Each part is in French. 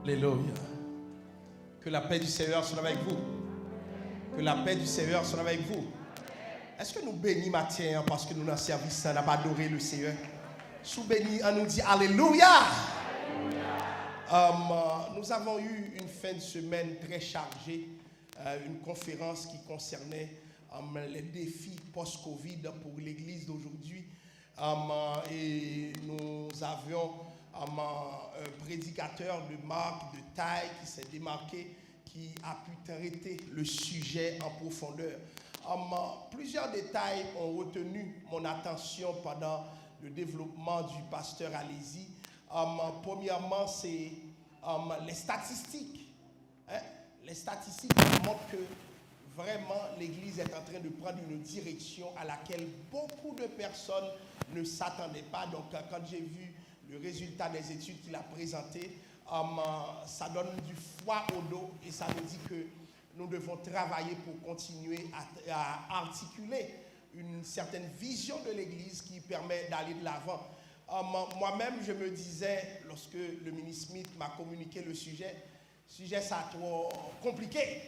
Alléluia. Que la paix du Seigneur soit avec vous. Que la paix du Seigneur soit avec vous. Est-ce que nous bénissons matin parce que nous dans le service, nous avons adoré le Seigneur? Sous béni, on nous dit Alléluia. Nous avons eu une fin de semaine très chargée, une conférence qui concernait les défis post-Covid pour l'Église d'aujourd'hui. Et nous avions un prédicateur de marque, de taille, qui s'est démarqué, qui a pu traiter le sujet en profondeur. Plusieurs détails ont retenu mon attention pendant le développement du pasteur Alési. Premièrement, c'est les statistiques. Les statistiques montrent que vraiment l'Église est en train de prendre une direction à laquelle beaucoup de personnes ne s'attendaient pas. Donc, quand j'ai vu le résultat des études qu'il a présentées, ça donne du froid au dos et ça nous dit que nous devons travailler pour continuer à articuler une certaine vision de l'Église qui permet d'aller de l'avant. Moi-même, je me disais, lorsque le ministre Smith m'a communiqué le sujet ça trop compliqué.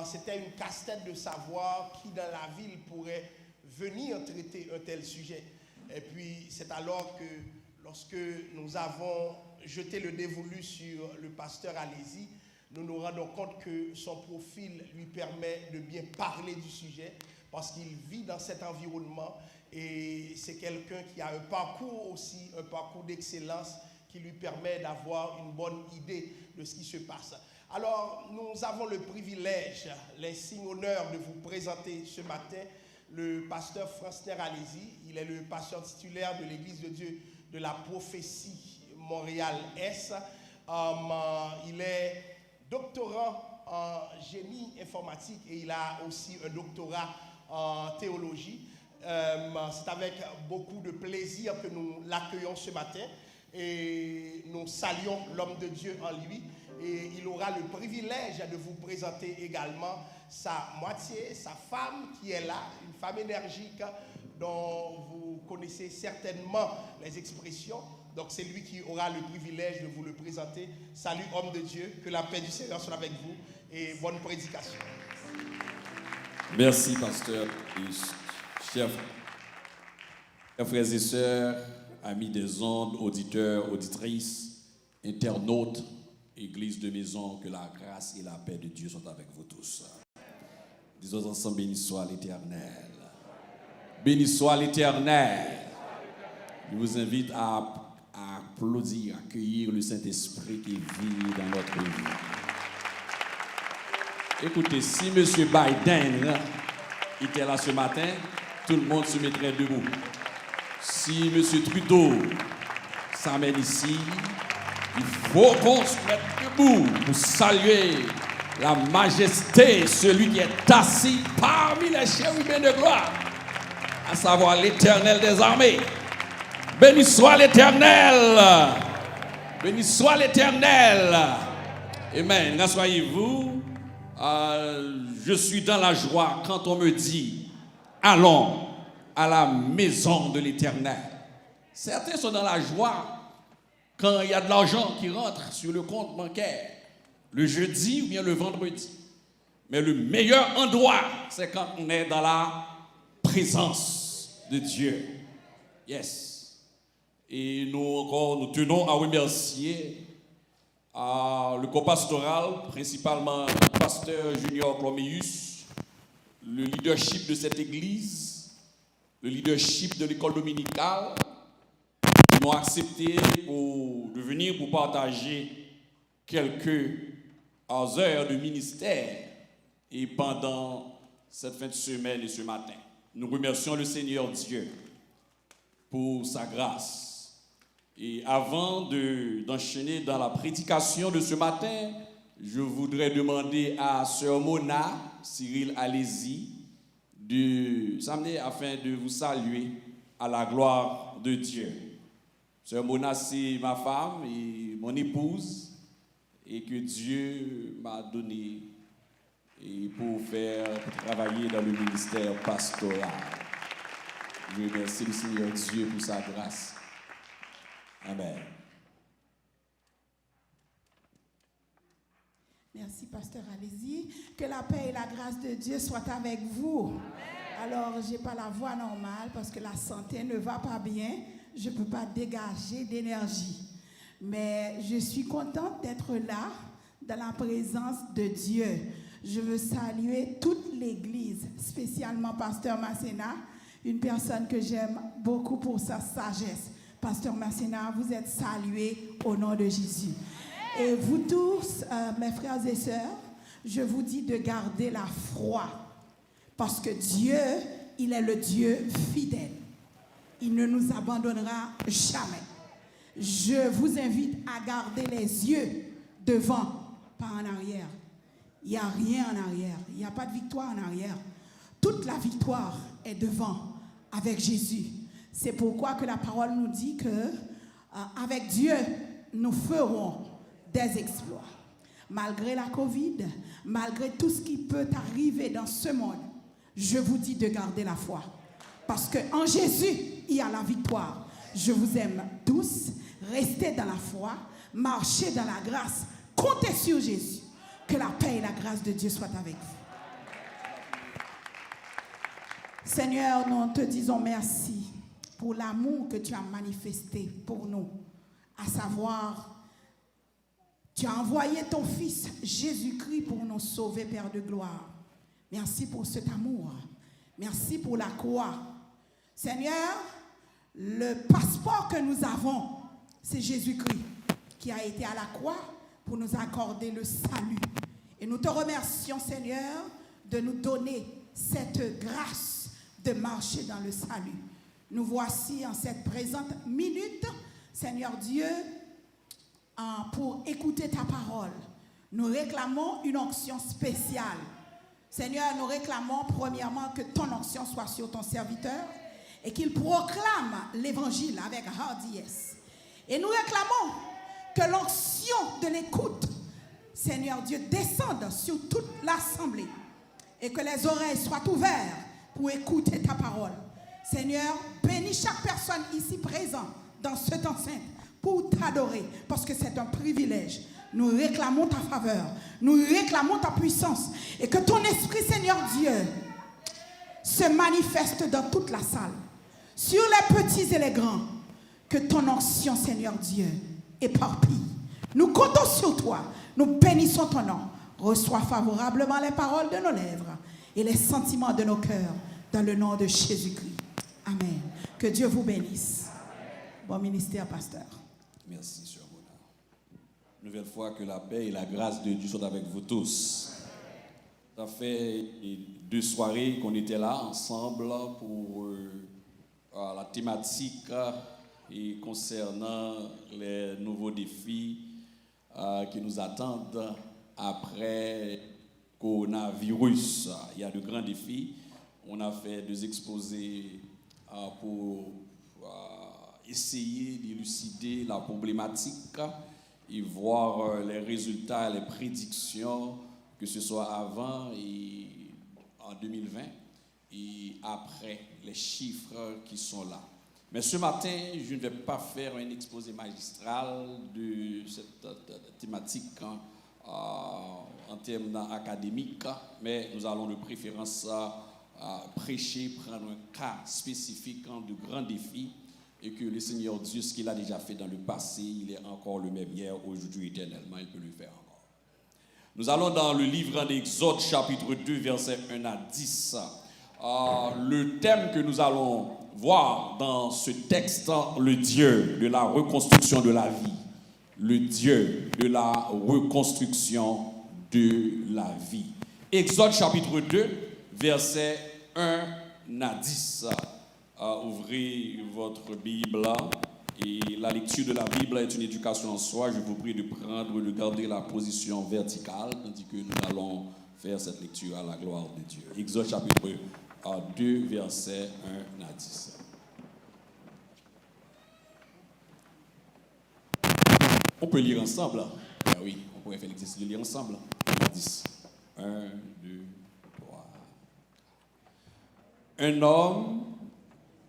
C'était une casse-tête de savoir qui dans la ville pourrait venir traiter un tel sujet. Et puis, c'est alors que, lorsque nous avons jeté le dévolu sur le pasteur Alési, nous nous rendons compte que son profil lui permet de bien parler du sujet parce qu'il vit dans cet environnement et c'est quelqu'un qui a un parcours aussi, un parcours d'excellence qui lui permet d'avoir une bonne idée de ce qui se passe. Alors, nous avons le privilège, l'insigne honneur de vous présenter ce matin le pasteur Francner Alési. Il est le pasteur titulaire de l'Église de Dieu de la prophétie Montréal-Est. Il est doctorant en génie informatique et il a aussi un doctorat en théologie. C'est avec beaucoup de plaisir que nous l'accueillons ce matin et nous saluons l'homme de Dieu en lui. Et il aura le privilège de vous présenter également sa moitié, sa femme qui est là, une femme énergique dont vous connaissez certainement les expressions. Donc c'est lui qui aura le privilège de vous le présenter. Salut homme de Dieu, que la paix du Seigneur soit avec vous et bonne prédication. Merci pasteur et chers frères et sœurs, amis des ondes, auditeurs, auditrices, internautes, Église de maison, que la grâce et la paix de Dieu soient avec vous tous. Disons ensemble, béni soit l'Éternel. Béni soit l'Éternel. Je vous invite à applaudir, à accueillir le Saint-Esprit qui vit dans notre vie. Écoutez, si M. Biden était là ce matin, tout le monde se mettrait debout. Si M. Trudeau s'amène ici, il faut qu'on se mette debout pour saluer la majesté, celui qui est assis parmi les chérubins de gloire, à savoir l'Éternel des armées. Béni soit l'Éternel. Béni soit l'Éternel. Amen. Rassoyez-vous. Je suis dans la joie quand on me dit allons à la maison de l'Éternel. Certains sont dans la joie quand il y a de l'argent qui rentre sur le compte bancaire, le jeudi ou bien le vendredi. Mais le meilleur endroit, c'est quand on est dans la présence de Dieu. Yes. Et nous tenons à remercier le copastoral, principalement le pasteur Junior Cloméus, le leadership de cette église, le leadership de l'école dominicale, qui m'ont accepté de venir pour partager quelques heures de ministère et pendant cette fin de semaine et ce matin. Nous remercions le Seigneur Dieu pour sa grâce. Et avant d'enchaîner dans la prédication de ce matin, je voudrais demander à Sœur Mona, Cyril Alési, de s'amener afin de vous saluer à la gloire de Dieu. Sœur Mona, c'est ma femme et mon épouse, et que Dieu m'a donné pour travailler dans le ministère pastoral. Je remercie le Seigneur Dieu pour sa grâce. Amen. Merci, pasteur, allez-y. Que la paix et la grâce de Dieu soient avec vous. Amen. Alors, je n'ai pas la voix normale parce que la santé ne va pas bien. Je ne peux pas dégager d'énergie. Mais je suis contente d'être là, dans la présence de Dieu. Je veux saluer toute l'Église, spécialement pasteur Masséna, une personne que j'aime beaucoup pour sa sagesse. Pasteur Masséna, vous êtes salués au nom de Jésus. Et vous tous, mes frères et sœurs, je vous dis de garder la foi. Parce que Dieu, il est le Dieu fidèle. Il ne nous abandonnera jamais. Je vous invite à garder les yeux devant, pas en arrière. Il n'y a rien en arrière. Il n'y a pas de victoire en arrière. Toute la victoire est devant, avec Jésus. C'est pourquoi que la parole nous dit que avec Dieu, nous ferons des exploits. Malgré la Covid, malgré tout ce qui peut arriver dans ce monde, je vous dis de garder la foi. Parce qu'en Jésus, il y a la victoire. Je vous aime tous. Restez dans la foi. Marchez dans la grâce. Comptez sur Jésus. Que la paix et la grâce de Dieu soient avec vous. Seigneur, nous te disons merci pour l'amour que tu as manifesté pour nous. À savoir, tu as envoyé ton Fils Jésus-Christ pour nous sauver, Père de gloire. Merci pour cet amour. Merci pour la croix. Seigneur, le passeport que nous avons, c'est Jésus-Christ qui a été à la croix pour nous accorder le salut. Et nous te remercions, Seigneur, de nous donner cette grâce de marcher dans le salut. Nous voici en cette présente minute, Seigneur Dieu, pour écouter ta parole. Nous réclamons une onction spéciale. Seigneur, nous réclamons premièrement que ton onction soit sur ton serviteur et qu'il proclame l'évangile avec hardiesse. Et nous réclamons que l'onction de l'écoute, Seigneur Dieu, descende sur toute l'assemblée et que les oreilles soient ouvertes pour écouter ta parole. Seigneur, bénis chaque personne ici présente dans cette enceinte pour t'adorer, parce que c'est un privilège. Nous réclamons ta faveur, nous réclamons ta puissance, et que ton esprit, Seigneur Dieu, se manifeste dans toute la salle, sur les petits et les grands, que ton onction, Seigneur Dieu, éparpille. Nous comptons sur toi, nous bénissons ton nom. Reçois favorablement les paroles de nos lèvres et les sentiments de nos cœurs, dans le nom de Jésus-Christ. Amen. Que Dieu vous bénisse. Bon ministère, pasteur. Merci, Sœur Mona. Nouvelle fois, que la paix et la grâce de Dieu soient avec vous tous. Ça fait 2 soirées qu'on était là ensemble pour la thématique et concernant les nouveaux défis qui nous attendent après coronavirus. Il y a de grands défis. On a fait 2 exposés pour essayer d'élucider la problématique et voir les résultats, les prédictions, que ce soit avant et en 2020 et après, les chiffres qui sont là. Mais ce matin, je ne vais pas faire un exposé magistral de cette thématique en termes académiques, mais nous allons de préférence prêcher, prendre un cas spécifique de grands défis, et que le Seigneur Dieu, ce qu'il a déjà fait dans le passé, il est encore le même hier, aujourd'hui, éternellement, il peut le faire encore. Nous allons dans le livre d'Exode, chapitre 2, versets 1 à 10. Le thème que nous allons voir dans ce texte, le Dieu de la reconstruction de la vie. Le Dieu de la reconstruction de la vie. Exode, chapitre 2, versets 1 à 10. Ouvrez votre Bible et la lecture de la Bible est une éducation en soi. Je vous prie de garder la position verticale tandis que nous allons faire cette lecture à la gloire de Dieu. Exode chapitre 2, versets 1 à 10. On peut lire ensemble. Ah oui, on pourrait faire l'exercice de lire ensemble. 10. 1, 2, 3. Un homme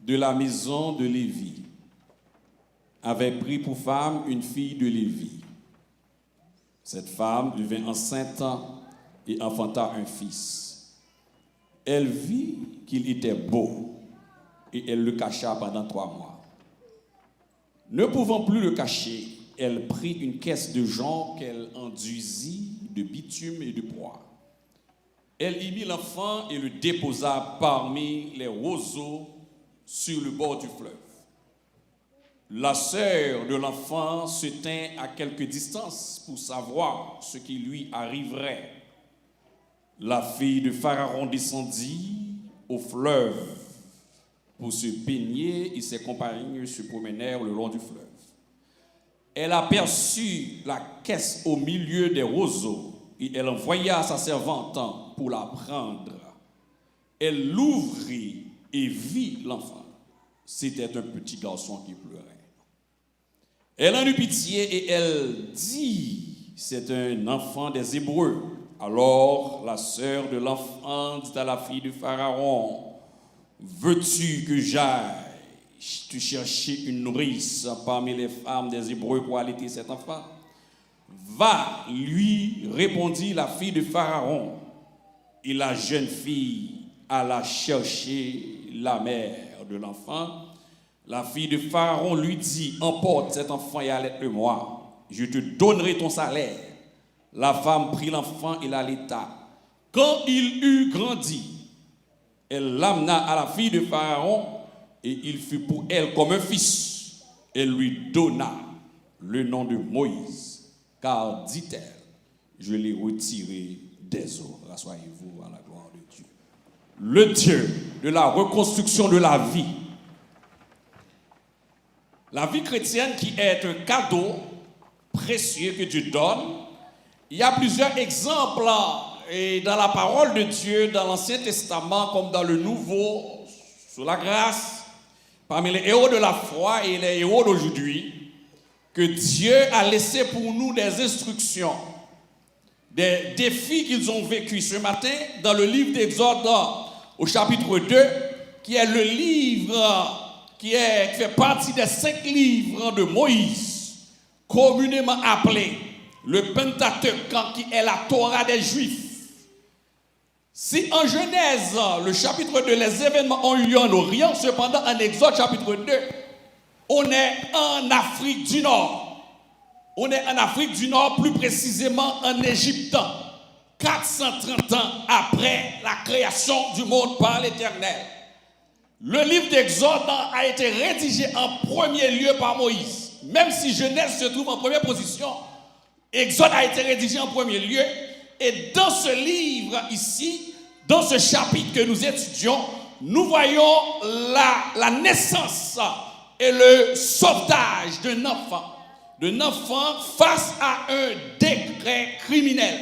de la maison de Lévi avait pris pour femme une fille de Lévi. Cette femme devint enceinte et enfanta un fils. Elle vit qu'il était beau et elle le cacha pendant 3 mois. Ne pouvant plus le cacher, elle prit une caisse de jonc qu'elle enduisit de bitume et de bois. Elle y mit l'enfant et le déposa parmi les roseaux sur le bord du fleuve. La sœur de l'enfant se tint à quelque distance pour savoir ce qui lui arriverait. La fille de Pharaon descendit au fleuve pour se baigner et ses compagnes se promenèrent le long du fleuve. Elle aperçut la caisse au milieu des roseaux et elle envoya sa servante pour la prendre. Elle l'ouvrit et vit l'enfant. C'était un petit garçon qui pleurait. Elle en eut pitié et elle dit, c'est un enfant des Hébreux. Alors la sœur de l'enfant dit à la fille de Pharaon, veux-tu que j'aille te chercher une nourrice parmi les femmes des Hébreux pour allaiter cet enfant? Va, lui répondit la fille de Pharaon. Et la jeune fille alla chercher la mère de l'enfant. La fille de Pharaon lui dit, emporte cet enfant et allaite-le-moi. Je te donnerai ton salaire. La femme prit l'enfant et l'allaita. Quand il eut grandi, elle l'amena à la fille de Pharaon et il fut pour elle comme un fils. Elle lui donna le nom de Moïse, car, dit-elle, je l'ai retiré des eaux. Rassoyez-vous à la gloire de Dieu. Le Dieu de la reconstruction de la vie. La vie chrétienne qui est un cadeau précieux que Dieu donne. Il y a plusieurs exemples et dans la parole de Dieu, dans l'Ancien Testament comme dans le Nouveau, sous la grâce, parmi les héros de la foi et les héros d'aujourd'hui, que Dieu a laissé pour nous des instructions, des défis qu'ils ont vécus ce matin dans le livre d'Exode au chapitre 2, qui est le livre qui fait partie des 5 livres de Moïse, communément appelé le Pentateuque, qui est la Torah des Juifs. Si en Genèse, le chapitre 2, les événements ont eu lieu en Orient, cependant en Exode chapitre 2, on est en Afrique du Nord. On est en Afrique du Nord, plus précisément en Égypte, 430 ans après la création du monde par l'Éternel. Le livre d'Exode a été rédigé en premier lieu par Moïse. Même si Genèse se trouve en première position, Exode a été rédigé en premier lieu. Et dans ce livre ici, dans ce chapitre que nous étudions, nous voyons la naissance et le sauvetage d'un enfant face à un décret criminel,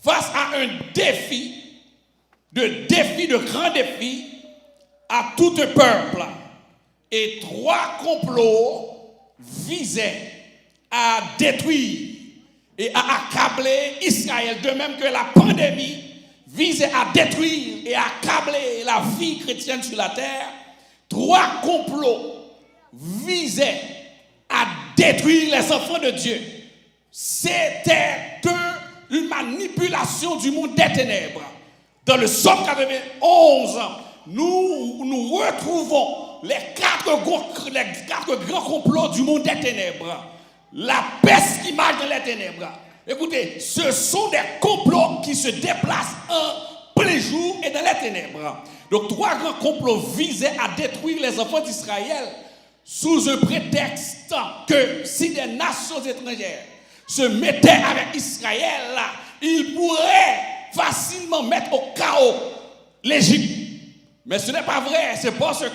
face à un défi, de grands défis à tout un peuple. Et 3 complots visaient à détruire et à accabler Israël, de même que la pandémie visait à détruire et à accabler la vie chrétienne sur la terre. 3 complots visaient à détruire les enfants de Dieu. C'était une manipulation du monde des ténèbres. Dans le Psaume 91, nous retrouvons les 4 grands complots du monde des ténèbres. La peste qui marche dans les ténèbres. Écoutez, ce sont des complots qui se déplacent en plein jour et dans les ténèbres. Donc 3 grands complots visaient à détruire les enfants d'Israël sous un prétexte que si des nations étrangères se mettaient avec Israël, ils pourraient facilement mettre au chaos l'Égypte. Mais ce n'est pas vrai, c'est parce que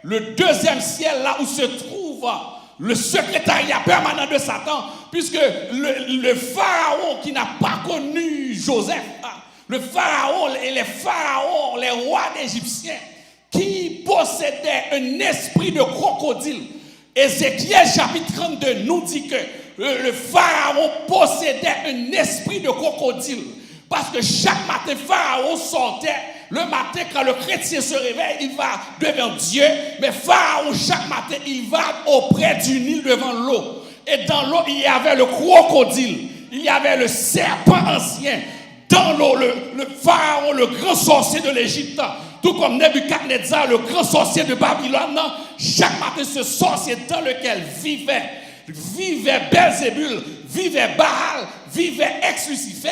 le 2e ciel, là où se trouve le secrétariat permanent de Satan, puisque le pharaon qui n'a pas connu Joseph, le pharaon et les pharaons, les rois égyptiens, qui possédaient un esprit de crocodile. Ézéchiel chapitre 32 nous dit que le pharaon possédait un esprit de crocodile. Parce que chaque matin, pharaon sortait. Le matin, quand le chrétien se réveille, il va devant Dieu. Mais pharaon, chaque matin, il va auprès du Nil devant l'eau. Et dans l'eau, il y avait le crocodile. il y avait le serpent ancien dans l'eau, le pharaon, le grand sorcier de l'Égypte, tout comme Nebuchadnezzar, le grand sorcier de Babylone. Chaque matin, ce sorcier dans lequel vivait Belzébul, vivait Baal, vivait ex-Lucifer.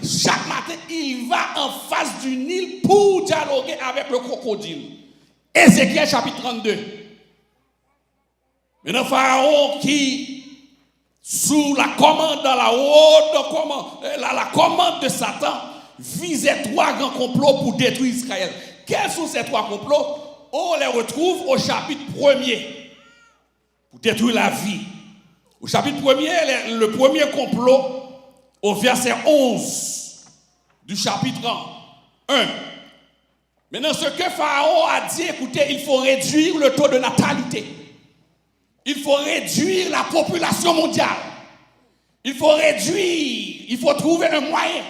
Chaque matin, il va en face du Nil pour dialoguer avec le crocodile. Ézéchiel chapitre 32. Maintenant, Pharaon qui, sous la commande, dans la haute commande, la commande de Satan, visait 3 grands complots pour détruire Israël. Quels sont ces 3 complots? On les retrouve au chapitre 1er, pour détruire la vie. Au chapitre 1er, le premier complot, au verset 11 du chapitre 1. Maintenant, ce que Pharaon a dit, écoutez, il faut réduire le taux de natalité. Il faut réduire la population mondiale. Il faut trouver un moyen.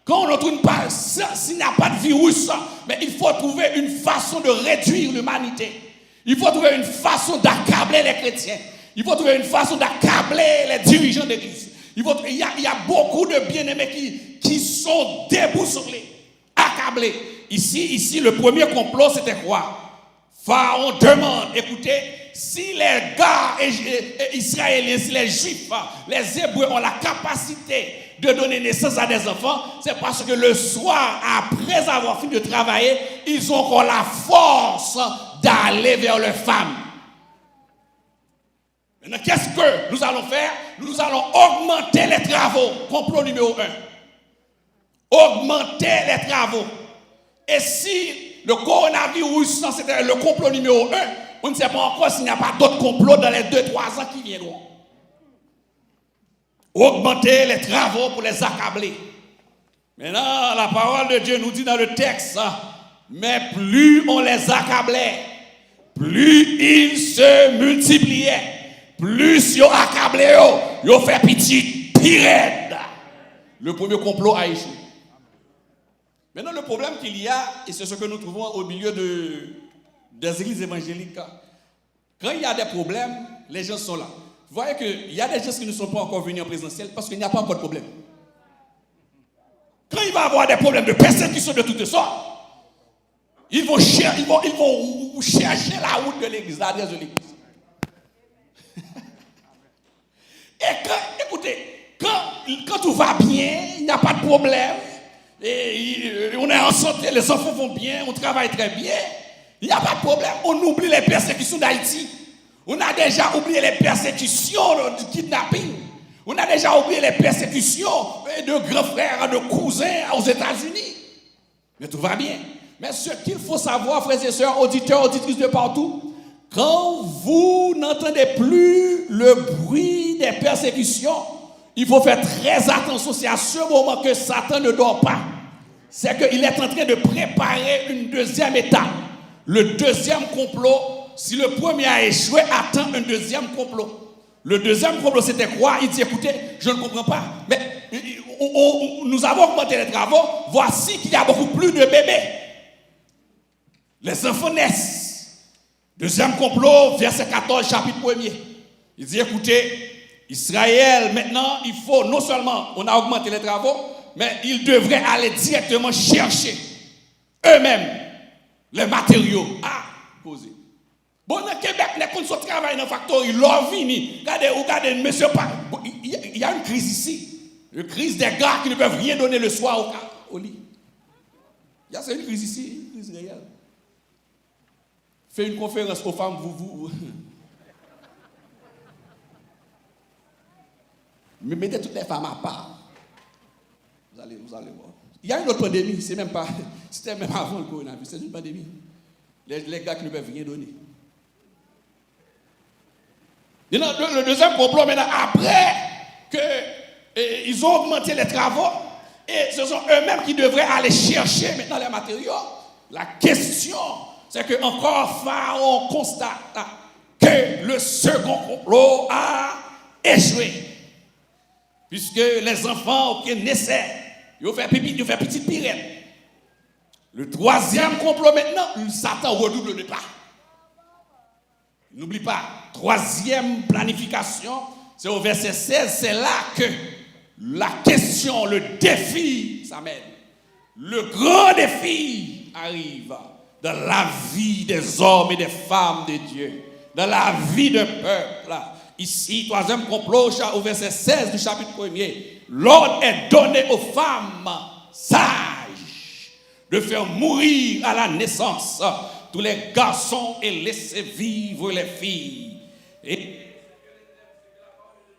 Quand on ne trouve pas, s'il n'y a pas de virus, mais il faut trouver une façon de réduire l'humanité. Il faut trouver une façon d'accabler les chrétiens. Il faut trouver une façon d'accabler les dirigeants d'église. Il y a beaucoup de bien-aimés qui sont déboussolés, accablés. Ici, le premier complot, c'était quoi? Pharaon demande, écoutez, si les gars israéliens, si les juifs, les hébreux ont la capacité de donner naissance à des enfants, c'est parce que le soir, après avoir fini de travailler, ils ont encore la force d'aller vers leurs femmes. Maintenant, qu'est-ce que nous allons faire? Nous allons augmenter les travaux. Complot numéro 1. Augmenter les travaux. Et si le coronavirus, c'était le complot numéro 1, on ne sait pas encore s'il n'y a pas d'autres complots dans les 2-3 ans qui viendront. Augmenter les travaux pour les accabler. Maintenant, la parole de Dieu nous dit dans le texte, mais plus on les accablait, plus ils se multipliaient. Plus ils accablé, ils ont fait petit, pire. Le premier complot a échoué. Maintenant, le problème qu'il y a, et c'est ce que nous trouvons au milieu des églises évangéliques, quand il y a des problèmes, les gens sont là. Vous voyez qu'il y a des gens qui ne sont pas encore venus en présentiel parce qu'il n'y a pas encore de problème. Quand il va y avoir des problèmes de persécution de toutes sortes, ils vont chercher la route de l'église, l'adresse de l'église. Et écoutez, quand tout va bien, il n'y a pas de problème, et on est en santé, les enfants vont bien, on travaille très bien, il n'y a pas de problème. On oublie les persécutions d'Haïti. On a déjà oublié les persécutions du kidnapping. On a déjà oublié les persécutions de grands frères, de cousins aux États-Unis. Mais tout va bien. Mais ce qu'il faut savoir, frères et sœurs, auditeurs, auditrices de partout, quand vous n'entendez plus le bruit des persécutions, il faut faire très attention. C'est à ce moment que Satan ne dort pas. C'est qu'il est en train de préparer une deuxième étape. Le deuxième complot, si le premier a échoué, attend un deuxième complot. Le deuxième complot, c'était quoi? Il dit, écoutez, je ne comprends pas, mais nous avons augmenté les travaux, voici qu'il y a beaucoup plus de bébés. Les enfants naissent. Deuxième complot, verset 14, chapitre 1er. Il dit, écoutez, Israël, maintenant, il faut, non seulement on a augmenté les travaux, mais ils devraient aller directement chercher eux-mêmes les matériaux à poser. Bon, dans le Québec, les conditions de travail dans la factory, leur vini. Regardez, monsieur, il y a une crise ici. Une crise des gars qui ne peuvent rien donner le soir au lit. Il y a une crise ici, une crise réelle. Fais une conférence aux femmes, vous. Mais mettez toutes les femmes à part. Vous allez voir. Il y a une autre pandémie, c'était même avant le coronavirus, c'est une pandémie. Les gars qui ne peuvent rien donner. Le deuxième complot, maintenant, après qu'ils ont augmenté les travaux, et ce sont eux-mêmes qui devraient aller chercher maintenant les matériaux. La question, c'est que encore Pharaon constate que le second complot a échoué. Puisque les enfants qui naissaient, ils ont fait petite pirette. Le troisième complot maintenant, Satan redouble de pas. N'oublie pas, troisième planification, c'est au verset 16, c'est là que la question, le défi s'amène. Le grand défi arrive dans la vie des hommes et des femmes de Dieu, dans la vie d'un peuple. Ici, troisième complot, au verset 16 du chapitre 1er, l'ordre est donné aux femmes sages de faire mourir à la naissance tous les garçons et laisser vivre les filles. Et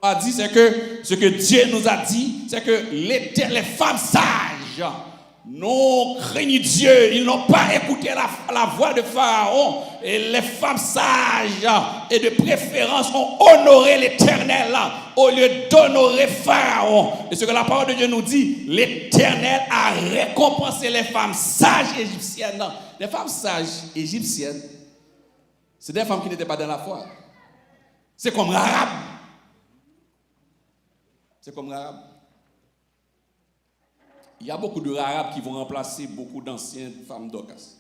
a dit, c'est que ce que Dieu nous a dit, c'est que les femmes sages n'ont craigné Dieu, ils n'ont pas écouté la voix de Pharaon, et les femmes sages et de préférence ont honoré l'Éternel au lieu d'honorer Pharaon. Et ce que la parole de Dieu nous dit, l'Éternel a récompensé les femmes sages égyptiennes. Les femmes sages égyptiennes, c'est des femmes qui n'étaient pas dans la foi. C'est comme l'arabe. C'est comme l'arabe. Il y a beaucoup de arabes qui vont remplacer beaucoup d'anciennes femmes d'Orcas.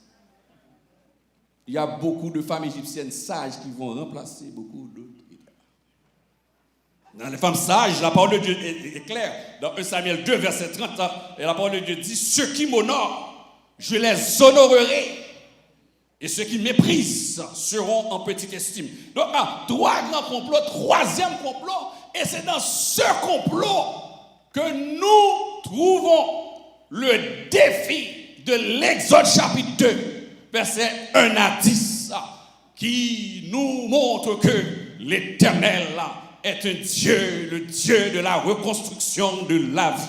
Il y a beaucoup de femmes égyptiennes sages qui vont remplacer beaucoup d'autres. Dans les femmes sages, la parole de Dieu est claire. Dans 1 Samuel 2, verset 30, et la parole de Dieu dit, ceux qui m'honorent, je les honorerai. Et ceux qui méprisent seront en petite estime. Donc, trois grands complots, troisième complot, et c'est dans ce complot que nous trouvons le défi de l'Exode chapitre 2, versets 1 à 10, qui nous montre que l'Éternel est un Dieu, le Dieu de la reconstruction de la vie.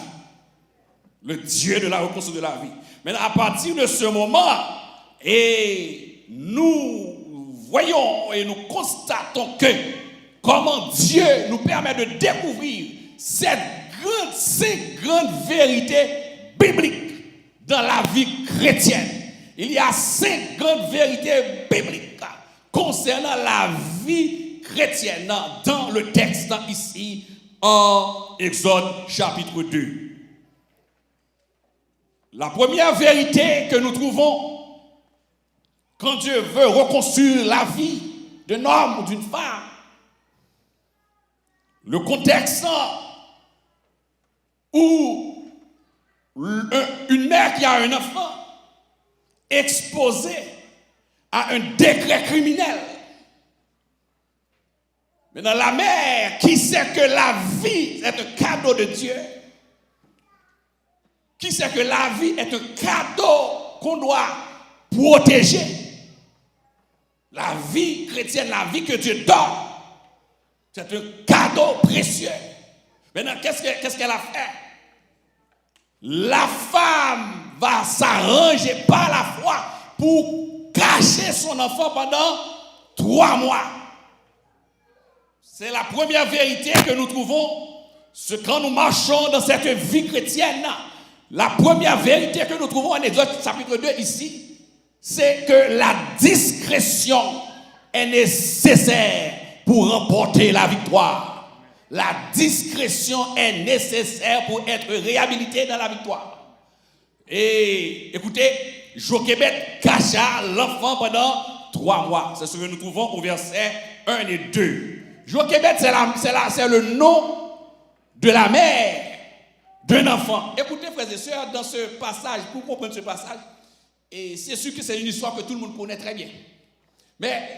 Le Dieu de la reconstruction de la vie. Maintenant, à partir de ce moment, et nous voyons et nous constatons que comment Dieu nous permet de découvrir ces grandes vérités bibliques dans la vie chrétienne. Il y a 5 grandes vérités bibliques concernant la vie chrétienne dans le texte ici en Exode chapitre 2. La première vérité que nous trouvons quand Dieu veut reconstruire la vie d'un homme ou d'une femme, le contexte où une mère qui a un enfant exposé à un décret criminel. Maintenant, la mère qui sait que la vie est un cadeau de Dieu, qui sait que la vie est un cadeau qu'on doit protéger, la vie chrétienne, la vie que Dieu donne, c'est un cadeau précieux. Maintenant, qu'est-ce qu'elle a fait? La femme va s'arranger par la foi pour cacher son enfant pendant 3 mois. C'est la première vérité que nous trouvons quand nous marchons dans cette vie chrétienne. La première vérité que nous trouvons en Exode chapitre 2 ici, c'est que la discrétion est nécessaire pour remporter la victoire. La discrétion est nécessaire pour être réhabilité dans la victoire. Et écoutez, Jochebed cacha l'enfant pendant 3 mois. C'est ce que nous trouvons au verset 1 et 2. Jochebed, c'est le nom de la mère d'un enfant. Écoutez, frères et sœurs, dans ce passage, pour comprendre ce passage, et c'est sûr que c'est une histoire que tout le monde connaît très bien. Mais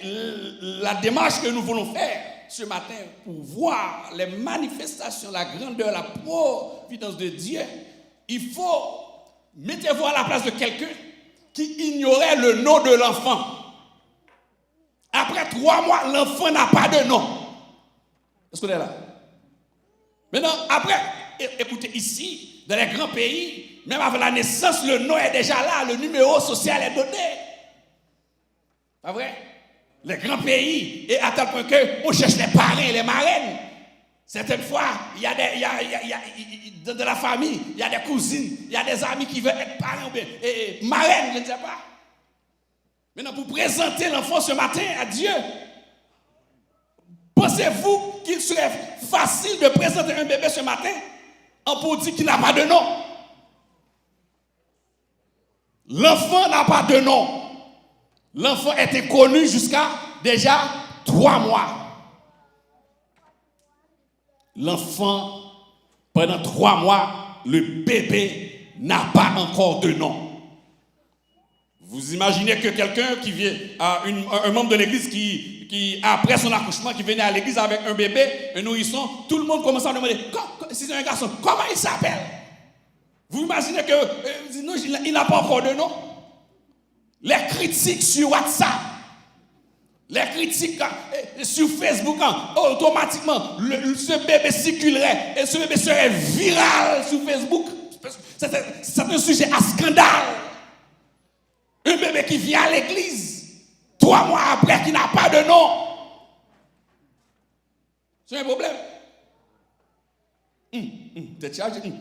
la démarche que nous voulons faire ce matin pour voir les manifestations, la grandeur, la providence de Dieu, il faut mettez-vous à la place de quelqu'un qui ignorait le nom de l'enfant. Après 3 mois, l'enfant n'a pas de nom. Est-ce qu'on est là? Maintenant, après, écoutez, ici, dans les grands pays, même avant la naissance, le nom est déjà là, le numéro social est donné. Pas vrai? Les grands pays, et à tel point qu'on cherche les parrains, les marraines. Certaines fois, il y a dans la famille, il y a des cousines, il y a des amis qui veulent être parrains ou bien marraines, je ne sais pas. Maintenant, pour présenter l'enfant ce matin à Dieu, pensez-vous qu'il serait facile de présenter un bébé ce matin en pour dire qu'il n'a pas de nom? L'enfant n'a pas de nom. L'enfant était connu jusqu'à déjà 3 mois. L'enfant, Pendant 3 mois, le bébé n'a pas encore de nom. Vous imaginez que quelqu'un qui vient, un membre de l'église qui, après son accouchement, qui venait à l'église avec un bébé, un nourrisson, tout le monde commence à demander, si c'est un garçon, comment il s'appelle? Vous imaginez que non, il n'a pas encore de nom? Les critiques sur WhatsApp, les critiques sur Facebook, automatiquement, ce bébé circulerait et ce bébé serait viral sur Facebook. C'est un sujet à scandale. Un bébé qui vient à l'église, 3 mois après, qui n'a pas de nom. C'est un problème.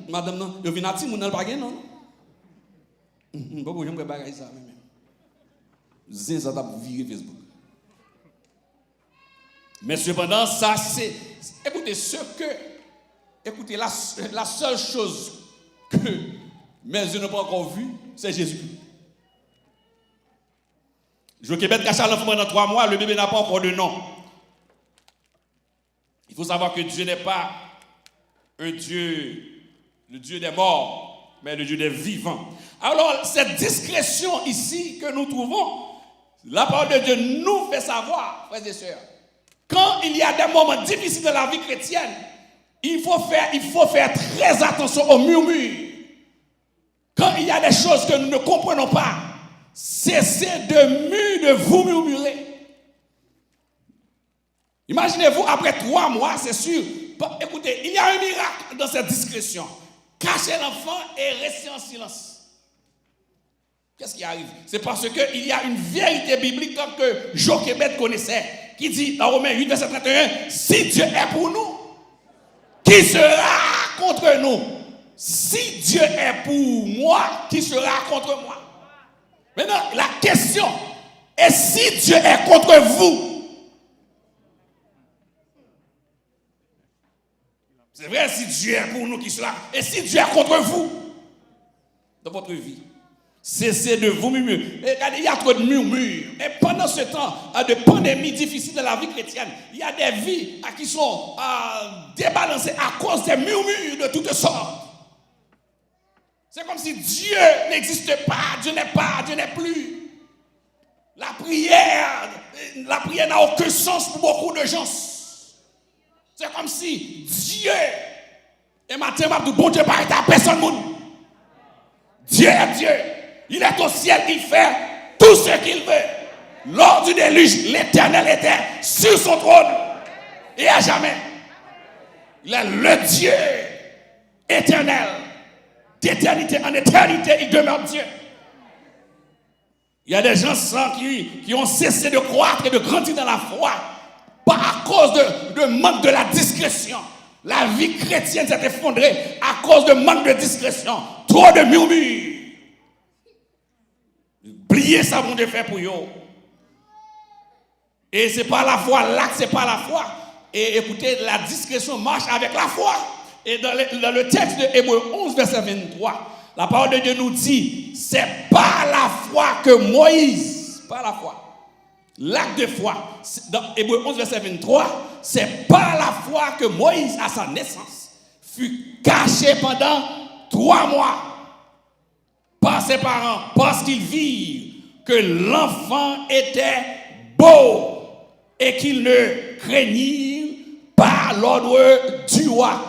Madame, non, je viens à Timon, elle n'a pas de nom. Pourquoi je ne peux pas faire ça? C'est ça, viré Facebook. Mais cependant, ça c'est. Écoutez, la seule chose que mes yeux n'ont pas encore vue, c'est Jésus. Jochebed cache l'enfant pendant 3 mois, le bébé n'a pas encore de nom. Il faut savoir que Dieu n'est pas un Dieu, le Dieu des morts, mais le Dieu des vivants. Alors, cette discrétion ici que nous trouvons, la parole de Dieu nous fait savoir, frères et sœurs, quand il y a des moments difficiles de la vie chrétienne, il faut faire très attention aux murmures. Quand il y a des choses que nous ne comprenons pas, cessez de vous murmurer. Imaginez-vous, après 3 mois, c'est sûr. Écoutez, il y a un miracle dans cette discrétion. Cachez l'enfant et restez en silence. Qu'est-ce qui arrive? C'est parce qu'il y a une vérité biblique que Jochebed connaissait, qui dit dans Romains 8, verset 31, si Dieu est pour nous, qui sera contre nous? Si Dieu est pour moi, qui sera contre moi? Maintenant, la question est si Dieu est contre vous. C'est vrai, si Dieu est pour nous, qui sera? Et si Dieu est contre vous dans votre vie? Cessez de vous murmurer. Il y a trop de murmures. Et pendant ce temps de pandémie difficile de la vie chrétienne, il y a des vies qui sont débalancées à cause des murmures de toutes sortes. C'est comme si Dieu n'existe pas, Dieu n'est plus. La prière n'a aucun sens pour beaucoup de gens. C'est comme si Dieu, et maintenant, bon Dieu paraît à personne. Dieu est Dieu. Il est au ciel, il fait tout ce qu'il veut. Lors du déluge, l'Éternel était sur son trône et à jamais. Il est le Dieu éternel. D'éternité en éternité, il demeure Dieu. Il y a des gens qui ont cessé de croître et de grandir dans la foi, pas à cause de manque de la discrétion. La vie chrétienne s'est effondrée à cause de manque de discrétion. Trop de murmures. Oubliez ça, mon Dieu fait pour vous. Et c'est pas la foi, l'acte, c'est pas la foi. Et écoutez, la discrétion marche avec la foi. Et dans le texte de Hébreux 11, verset 23, la parole de Dieu nous dit, c'est par la foi que Moïse, par la foi, l'acte de foi, dans Hébreux 11, verset 23, c'est par la foi que Moïse, à sa naissance, fut caché pendant 3 mois par ses parents, parce qu'ils virent que l'enfant était beau et qu'il ne craignit pas l'ordre du roi.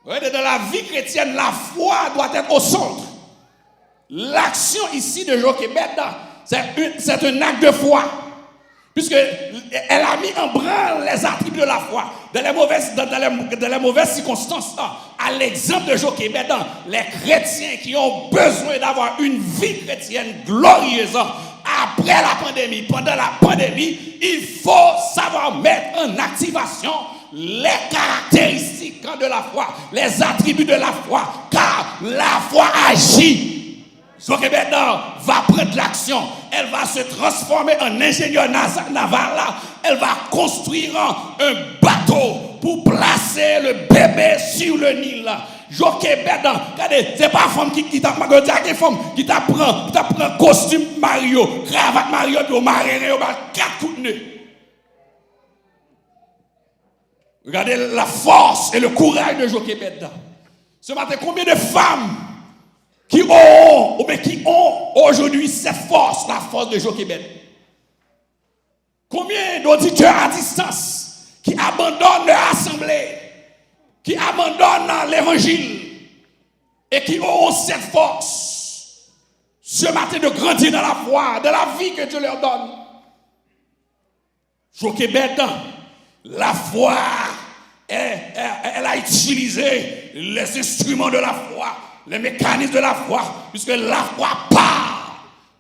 Dans la vie chrétienne, la foi doit être au centre. L'action ici de Jochebed, c'est un acte de foi. Puisqu'elle a mis en branle les attributs de la foi. Dans les mauvaises circonstances, à l'exemple de Jochebed, les chrétiens qui ont besoin d'avoir une vie chrétienne glorieuse, après la pandémie, pendant la pandémie, il faut savoir mettre en activation les caractéristiques de la foi, les attributs de la foi, car la foi agit. Jochebed va prendre l'action, elle va se transformer en ingénieur naval, elle va construire un bateau pour placer le bébé sur le Nil. Jochebed, regardez, c'est pas femme qui t'apprend, qui t'apprend costume Mario, cravate Mario, puis au marin, 4 coups de nez. Regardez la force et le courage de Jochebed. Ce matin, combien de femmes qui ont aujourd'hui cette force, la force de Jochebed? Combien d'auditeurs à distance qui abandonnent leur assemblée, qui abandonnent l'évangile et qui ont cette force ce matin de grandir dans la foi, dans la vie que Dieu leur donne? Jochebed, la foi, elle a utilisé les instruments de la foi, les mécanismes de la foi, puisque la foi part.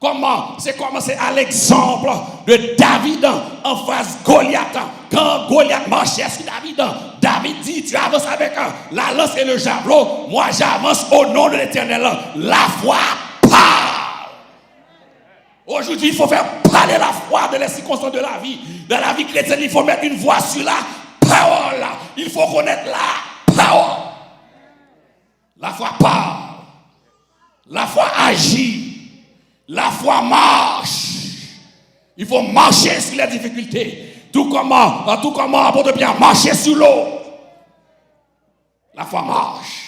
Comment? C'est à l'exemple de David en face de Goliath. Quand Goliath marchait sur David, David dit, tu avances avec la lance et le javelot, moi j'avance au nom de l'Éternel. La foi part. Aujourd'hui, il faut faire parler la foi de les circonstances de la vie. Dans la vie chrétienne, il faut mettre une voix sur la parole. Il faut connaître la parole. La foi parle. La foi agit. La foi marche. Il faut marcher sur les difficultés. Tout comme apôtre Pierre marcher sur l'eau. La foi marche.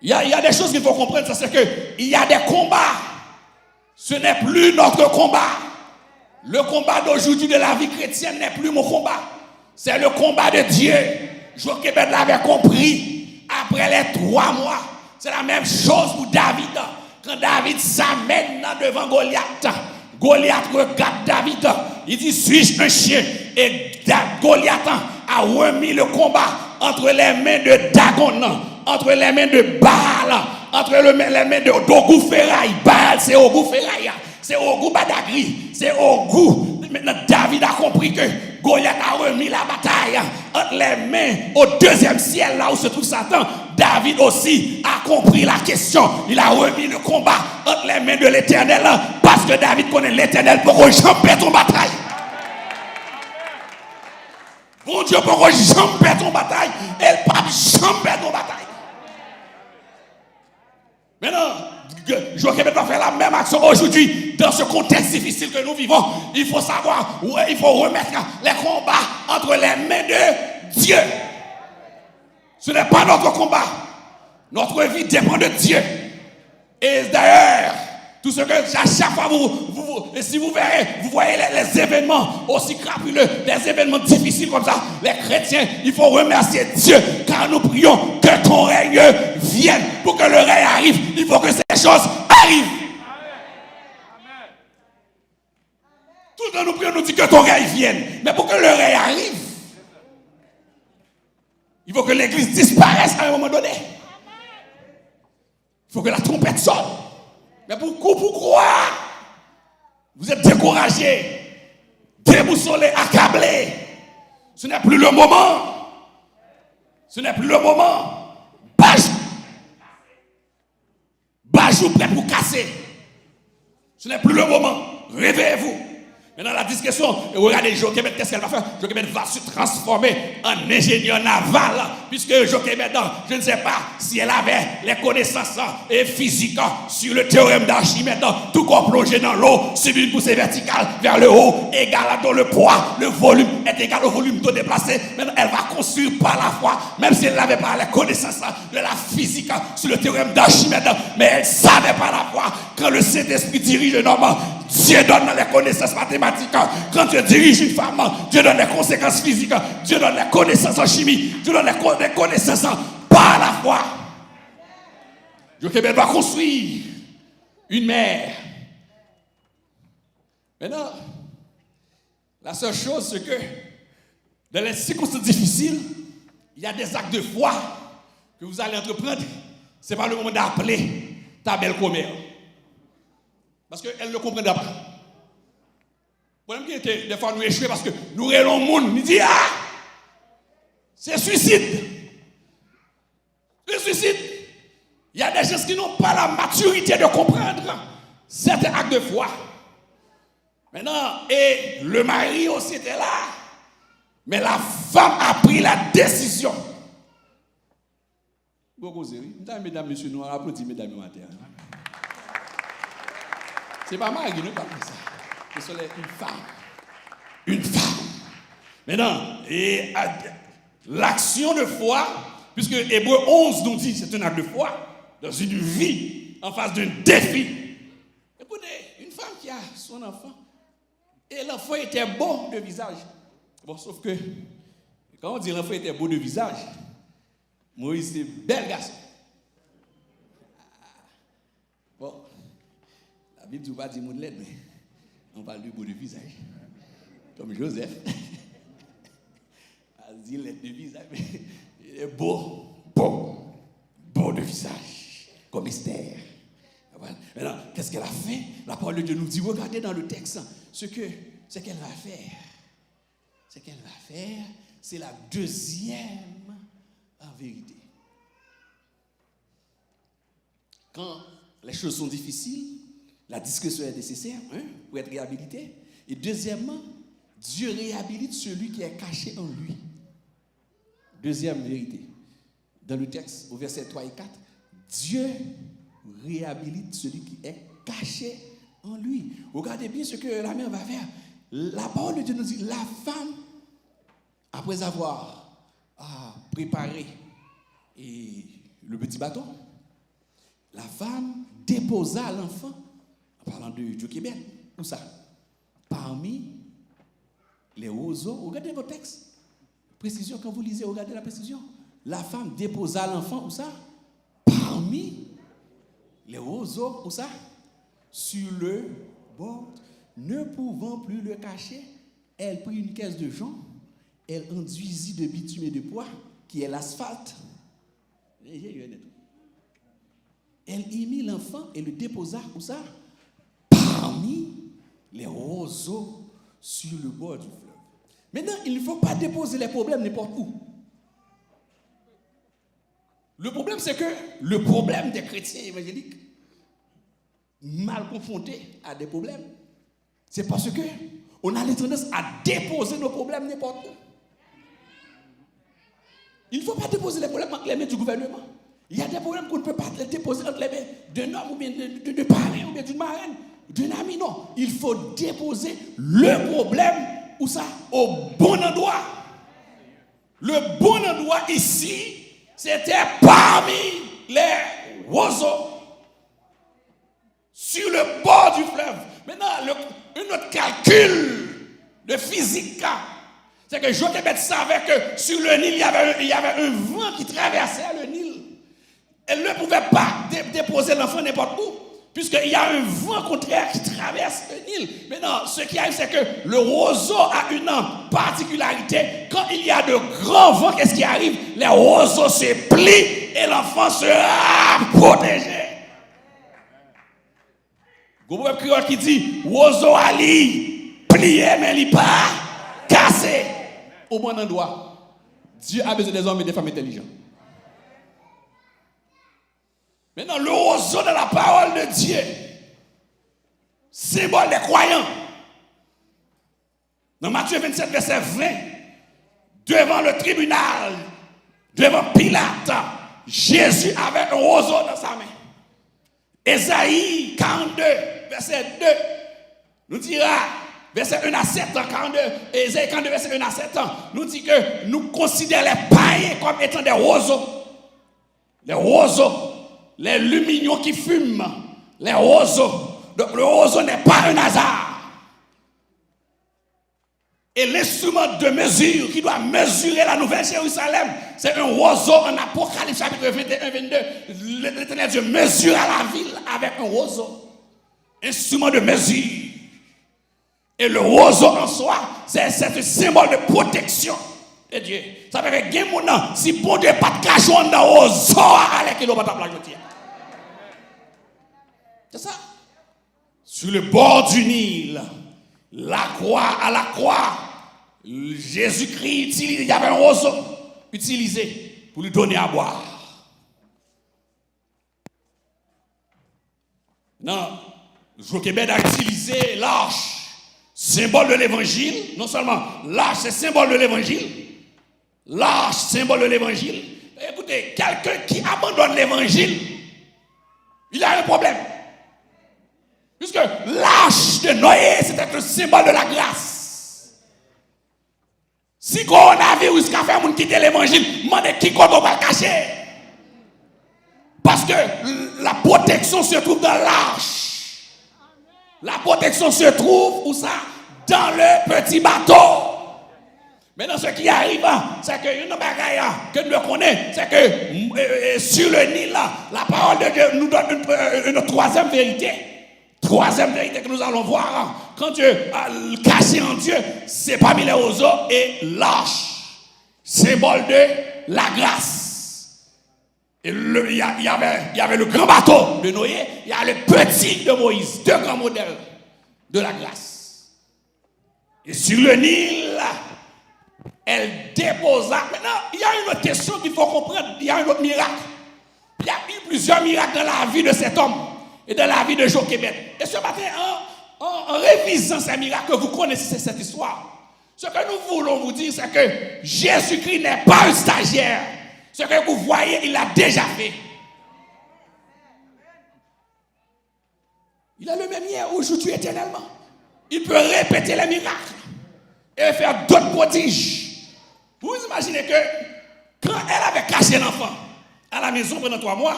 Il y a des choses qu'il faut comprendre, c'est qu'il y a des combats. Ce n'est plus notre combat. Le combat d'aujourd'hui de la vie chrétienne n'est plus mon combat. C'est le combat de Dieu. Jochebed l'avait compris. Après les 3 mois, c'est la même chose pour David. Quand David s'amène devant Goliath, Goliath regarde David. Il dit, suis-je un chien? Et Goliath a remis le combat entre les mains de Dagon, entre les mains de Baal, entre les mains d'Ogou Ferraï. Baal, c'est Ogou Ferraï. C'est Ogou Badagri. C'est Ogou. Maintenant, David a compris que Goliath a remis la bataille entre les mains au 2e ciel, là où se trouve Satan. David aussi a compris la question. Il a remis le combat entre les mains de l'Éternel parce que David connaît l'Éternel pour que j'en perde ton bataille. Bon Dieu, pour que j'en perde ton bataille, elle pas j'en perd ton bataille. Maintenant, Jochebed va faire la même action aujourd'hui dans ce contexte difficile que nous vivons. Il faut savoir, il faut remettre les combats entre les mains de Dieu. Ce n'est pas notre combat. Notre vie dépend de Dieu. Et d'ailleurs, tout ce que à chaque fois, si vous verrez, vous voyez les événements aussi crapuleux, les événements difficiles comme ça, les chrétiens, il faut remercier Dieu car nous prions que ton règne vienne. Pour que le règne arrive, il faut que ces choses arrivent. Tout le temps nous prions, nous dit que ton règne vienne. Mais pour que le règne arrive, il faut que l'église disparaisse à un moment donné. Il faut que la trompette sonne. Mais pourquoi vous êtes découragés, déboussolés, accablés? Ce n'est plus le moment. Ce n'est plus le moment. Bajou prêt pour casser. Ce n'est plus le moment. Réveillez-vous. Maintenant, la discussion, et regardez Jochebed, qu'est-ce qu'elle va faire? Jochebed va se transformer en ingénieur naval, puisque Jochebed, je ne sais pas si elle avait les connaissances physiques sur le théorème d'Archimède, tout comme plongé dans l'eau, subit une poussée verticale vers le haut, égale dont le poids, le volume est égal au volume d'eau déplacé. Maintenant, elle va construire par la foi, même si elle n'avait pas les connaissances de la physique sur le théorème d'Archimède, mais elle savait par la foi, quand le Saint-Esprit dirige un homme, Dieu donne les connaissances mathématiques. Quand Dieu dirige une femme, Dieu donne les conséquences physiques. Dieu donne les connaissances en chimie. Dieu donne les connaissances par la foi. Jochebed va construire une mer. Maintenant, la seule chose, c'est que dans les circonstances difficiles, il y a des actes de foi que vous allez entreprendre. Ce n'est pas le moment d'appeler ta belle-commère. Parce qu'elle ne comprendra pas. Le problème qui était, des fois, nous échouons parce que nous réelons le monde. Nous disons, ah, c'est suicide. Le suicide. Il y a des gens qui n'ont pas la maturité de comprendre certains actes de foi. Maintenant, et le mari aussi était là. Mais la femme a pris la décision. Mesdames, messieurs, nous applaudissons, mesdames et messieurs. C'est pas mal, nous parlons de ça. Ce sont une femme. Une femme. Maintenant, et L'action de foi, puisque Hébreu 11 nous dit c'est un acte de foi, dans une vie, en face d'un défi. Écoutez, une femme qui a son enfant, et l'enfant était beau de visage. Bon, sauf que, quand on dit l'enfant était beau de visage, Moïse c'est bel garçon. Bon, la Bible ne dit pas dire monde laid, mais on parle de beau de visage. Comme Joseph. Elle dit laid de visage, mais il est beau de visage, comme Esther. Voilà. Maintenant, qu'est-ce qu'elle a fait? La parole de Dieu nous dit, regardez dans le texte, ce qu'elle va faire. Ce qu'elle va faire, c'est la deuxième en vérité. Quand les choses sont difficiles, la discrétion est nécessaire pour être réhabilité. Et deuxièmement, Dieu réhabilite celui qui est caché en lui. Deuxième vérité. Dans le texte, au verset 3 et 4, Dieu réhabilite celui qui est caché en lui. Regardez bien ce que la mère va faire. La parole de Dieu nous dit, la femme, après avoir préparé le petit bâton, la femme déposa l'enfant, en parlant de Jochebed, où ça? Parmi les roseaux. Regardez votre texte. Précision, quand vous lisez, regardez la précision. La femme déposa l'enfant, où ça? Parmi les roseaux, où ça? Sur le bord. Ne pouvant plus le cacher, elle prit une caisse de jonc, elle enduisit de bitume et de poids, qui est l'asphalte. Elle y mit l'enfant et le déposa, où ça? Parmi les roseaux sur le bord du fleuve. Maintenant, il ne faut pas déposer les problèmes n'importe où. Le problème, c'est que le problème des chrétiens évangéliques, mal confrontés à des problèmes, c'est parce que on a la tendance à déposer nos problèmes n'importe où. Il ne faut pas déposer les problèmes entre les mains du gouvernement. Il y a des problèmes qu'on ne peut pas déposer entre les mains d'un homme ou bien de parrain ou bien d'une marraine, d'un ami. Non, il faut déposer le problème où ça? Au bon endroit. Le bon endroit ici, c'était parmi les roseaux, sur le bord du fleuve. Maintenant, un autre calcul de physique, c'est que Jochebed savait que sur le Nil, il y avait un vent qui traversait le Nil. Elle ne pouvait pas déposer l'enfant n'importe où, puisqu'il y a un vent contraire qui traverse le Nil. Maintenant, ce qui arrive, c'est que le roseau a une particularité. Quand il y a de grands vents, qu'est-ce qui arrive? Les roseaux se plient et l'enfant sera protégé. Gouvernement créole qui dit roseau ali plié mais il pas cassé. Au bon endroit. Dieu a besoin des hommes et des femmes intelligents. Maintenant, le roseau de la parole de Dieu, symbole des croyants. Dans Matthieu 27, verset 20, devant le tribunal, devant Pilate, Jésus avait un roseau dans sa main. Ésaïe 42, verset 2, nous dira, verset 1 à 7 ans, 42, Ésaïe 42, verset 1 à 7 ans, nous dit que nous considérons les païens comme étant des roseaux. Les roseaux. Les lumignons qui fument, les roseaux. Donc le roseau n'est pas un hasard. Et l'instrument de mesure qui doit mesurer la nouvelle Jérusalem, c'est un roseau en Apocalypse chapitre 21-22. L'Éternel Dieu mesure à la ville avec un roseau. Instrument de mesure. Et le roseau en soi, c'est un symbole de protection de Dieu. Ça veut dire que si bon Dieu pas de cachon dans le roseau, allez qu'il ne va pas plager. C'est ça. Sur le bord du Nil, la croix à la croix, Jésus-Christ, il y avait un roseau utilisé pour lui donner à boire. Non, Jochebed a utilisé l'arche, symbole de l'évangile. Non seulement l'arche, c'est symbole de l'évangile. L'arche, symbole de l'évangile. Écoutez, quelqu'un qui abandonne l'évangile, il a un problème. Puisque l'arche de Noé, c'était un symbole de la grâce. Si coronavirus a fait moun quitter l'évangile, demandez qui qu'on va cacher. Parce que la protection se trouve dans l'arche. La protection se trouve où ça? Dans le petit bateau. Maintenant, ce qui arrive, c'est que une bagaille que nous connaissons, c'est que sur le Nil, la parole de Dieu nous donne une troisième vérité. Troisième vérité que nous allons voir. Quand Dieu a caché en Dieu, c'est parmi les oiseaux et l'arche, symbole de la grâce. Et il y avait le grand bateau de Noé, il y a le petit de Moïse, deux grands modèles de la grâce. Et sur le Nil, elle déposa. Maintenant, il y a une autre question qu'il faut comprendre. Il y a un autre miracle. Il y a eu plusieurs miracles dans la vie de cet homme et dans la vie de Jochebed. Et ce matin, en révisant ces miracles, que vous connaissez cette histoire, ce que nous voulons vous dire, c'est que Jésus-Christ n'est pas un stagiaire. Ce que vous voyez, il l'a déjà fait. Il a le même hier, aujourd'hui, éternellement. Il peut répéter les miracles et faire d'autres prodiges. Vous imaginez que quand elle avait caché l'enfant à la maison pendant 3 mois,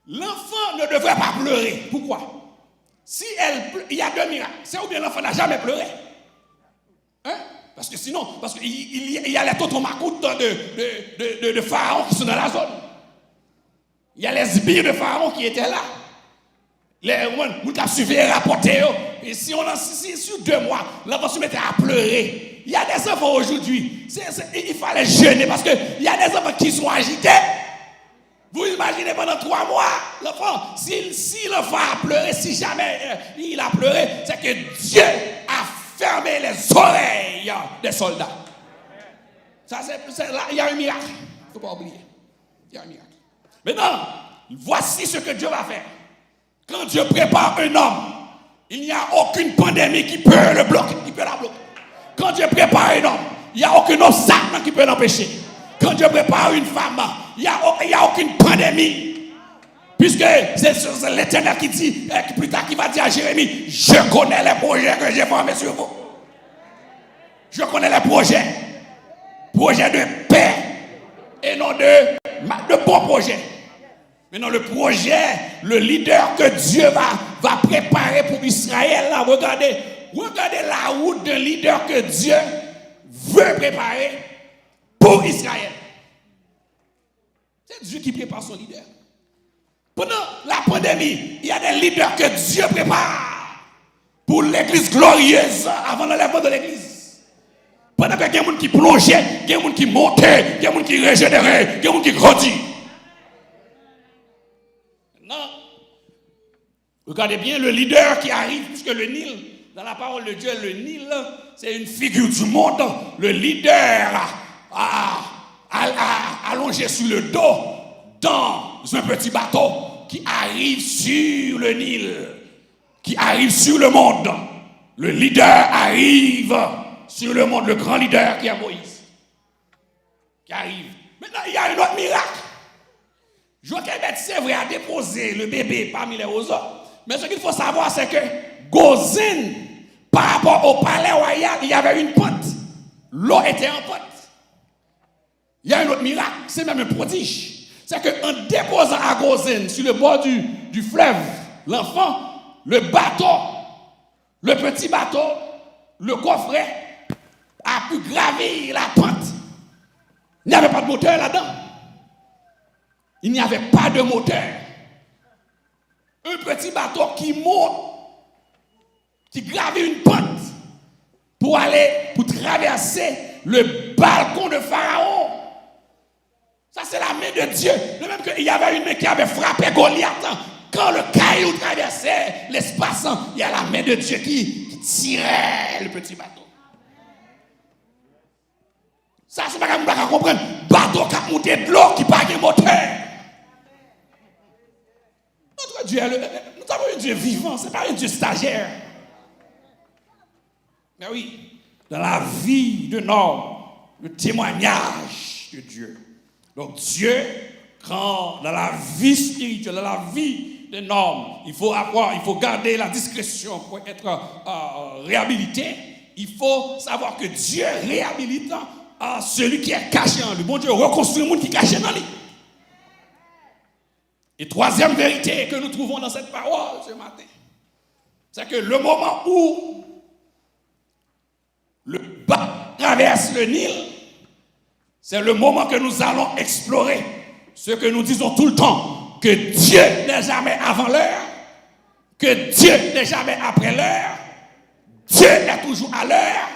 l'enfant ne devrait pas pleurer. Pourquoi? Il y a 2 miracles. C'est ou bien l'enfant n'a jamais pleuré. Hein? Parce que sinon, il y a les totomacoutes de Pharaon qui sont dans la zone. Il y a les sbires de Pharaon qui étaient là. Les gens qui ont suivi et rapporté. Et si sur 2 mois, l'enfant se mettait à pleurer. Il y a des enfants aujourd'hui. Il fallait jeûner parce qu'il y a des enfants qui sont agités. Vous imaginez pendant 3 mois, l'enfant, si l'enfant a pleuré, si jamais il a pleuré, c'est que Dieu a fermé les oreilles des soldats. Ça, il y a un miracle. Il ne faut pas oublier. Il y a un miracle. Maintenant, voici ce que Dieu va faire. Quand Dieu prépare un homme, il n'y a aucune pandémie qui peut le bloquer, qui peut la bloquer. Quand Dieu prépare un homme, il n'y a aucun obstacle qui peut l'empêcher. Quand Dieu prépare une femme, il n'y a aucune pandémie. Puisque c'est l'Éternel qui dit, plus tard qui va dire à Jérémie, je connais les projets que j'ai formés sur vous. Je connais les projets de paix et non de bons projets. Maintenant, le projet, le leader que Dieu va préparer pour Israël, là, regardez la route d'un leader que Dieu veut préparer pour Israël. C'est Dieu qui prépare son leader. Pendant la pandémie, il y a des leaders que Dieu prépare pour l'église glorieuse avant l'enlèvement de l'église. Pendant qu'il y a des gens qui plongeaient, il y a des gens qui montaient, il y a des gens qui régénéraient, il y a des gens qui grandissent. Non. Regardez bien le leader qui arrive, puisque le Nil, dans la parole de Dieu, le Nil, c'est une figure du monde. Le leader allongé sur le dos dans un petit bateau qui arrive sur le Nil, qui arrive sur le monde. Le leader arrive sur le monde, le grand leader qui est Moïse, qui arrive. Maintenant, il y a un autre miracle. Jochebed, c'est vrai, a déposé le bébé parmi les oiseaux. Mais ce qu'il faut savoir, c'est que Gozin, par rapport au palais royal, il y avait une pente. L'eau était en pente. Il y a un autre miracle, c'est même un prodige. C'est qu'en déposant à Gozin, sur le bord du fleuve, l'enfant, le bateau, le petit bateau, le coffret, a pu gravir la pente. Il n'y avait pas de moteur là-dedans. Il n'y avait pas de moteur. Un petit bateau qui monte, qui gravit une pente pour traverser le balcon de Pharaon. Ça, c'est la main de Dieu. De même qu'il y avait une main qui avait frappé Goliath. Quand le caillou traversait l'espace, il y a la main de Dieu qui tirait le petit bateau. Ça, c'est pas comme ça comprendre. Bateau qui a monté de l'eau qui n'a pas de moteur. Notre Dieu, nous avons un Dieu vivant, ce n'est pas un Dieu stagiaire. Mais oui, dans la vie de l'homme, le témoignage de Dieu. Donc Dieu, quand dans la vie spirituelle, dans la vie d'un homme, il faut garder la discrétion pour être réhabilité. il faut savoir que Dieu réhabilite celui qui est caché en lui. Bon Dieu reconstruit le monde qui est caché dans lui. Et troisième vérité que nous trouvons dans cette parole ce matin, c'est que le moment où le bas traverse le Nil, c'est le moment que nous allons explorer ce que nous disons tout le temps, que Dieu n'est jamais avant l'heure, que Dieu n'est jamais après l'heure, Dieu est toujours à l'heure,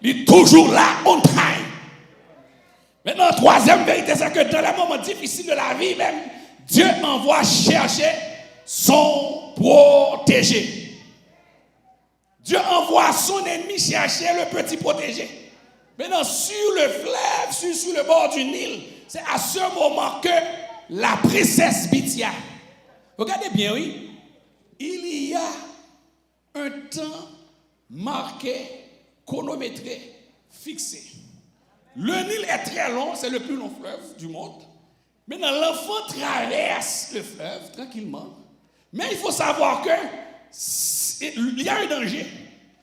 il est toujours là, on time. Maintenant, troisième vérité, c'est que dans les moments difficiles de la vie même, Dieu envoie chercher son protégé. Dieu envoie son ennemi chercher le petit protégé. Maintenant, sur le fleuve, sur le bord du Nil, c'est à ce moment que la princesse Bithia, regardez bien, oui, il y a un temps marqué, chronométré, fixé. Le Nil est très long, c'est le plus long fleuve du monde. Maintenant, l'enfant traverse le fleuve tranquillement. Mais il faut savoir qu'il y a un danger.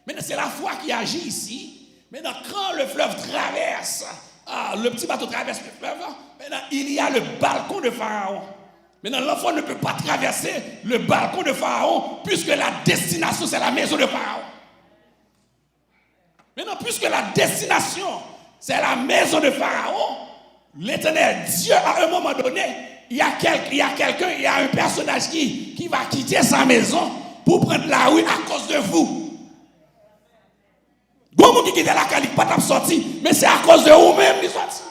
Maintenant, c'est la foi qui agit ici. Maintenant, quand le fleuve traverse, le petit bateau traverse le fleuve, maintenant, il y a le balcon de Pharaon. Maintenant, l'enfant ne peut pas traverser le balcon de Pharaon puisque la destination, c'est la maison de Pharaon. Maintenant, puisque la destination, c'est la maison de Pharaon, l'Éternel Dieu, à un moment donné, il y a quelqu'un, il y a un personnage qui va quitter sa maison pour prendre la rue à cause de vous. Bon, qui quitte la calique, pas sorti, mais c'est à cause de vous-même qui sorti.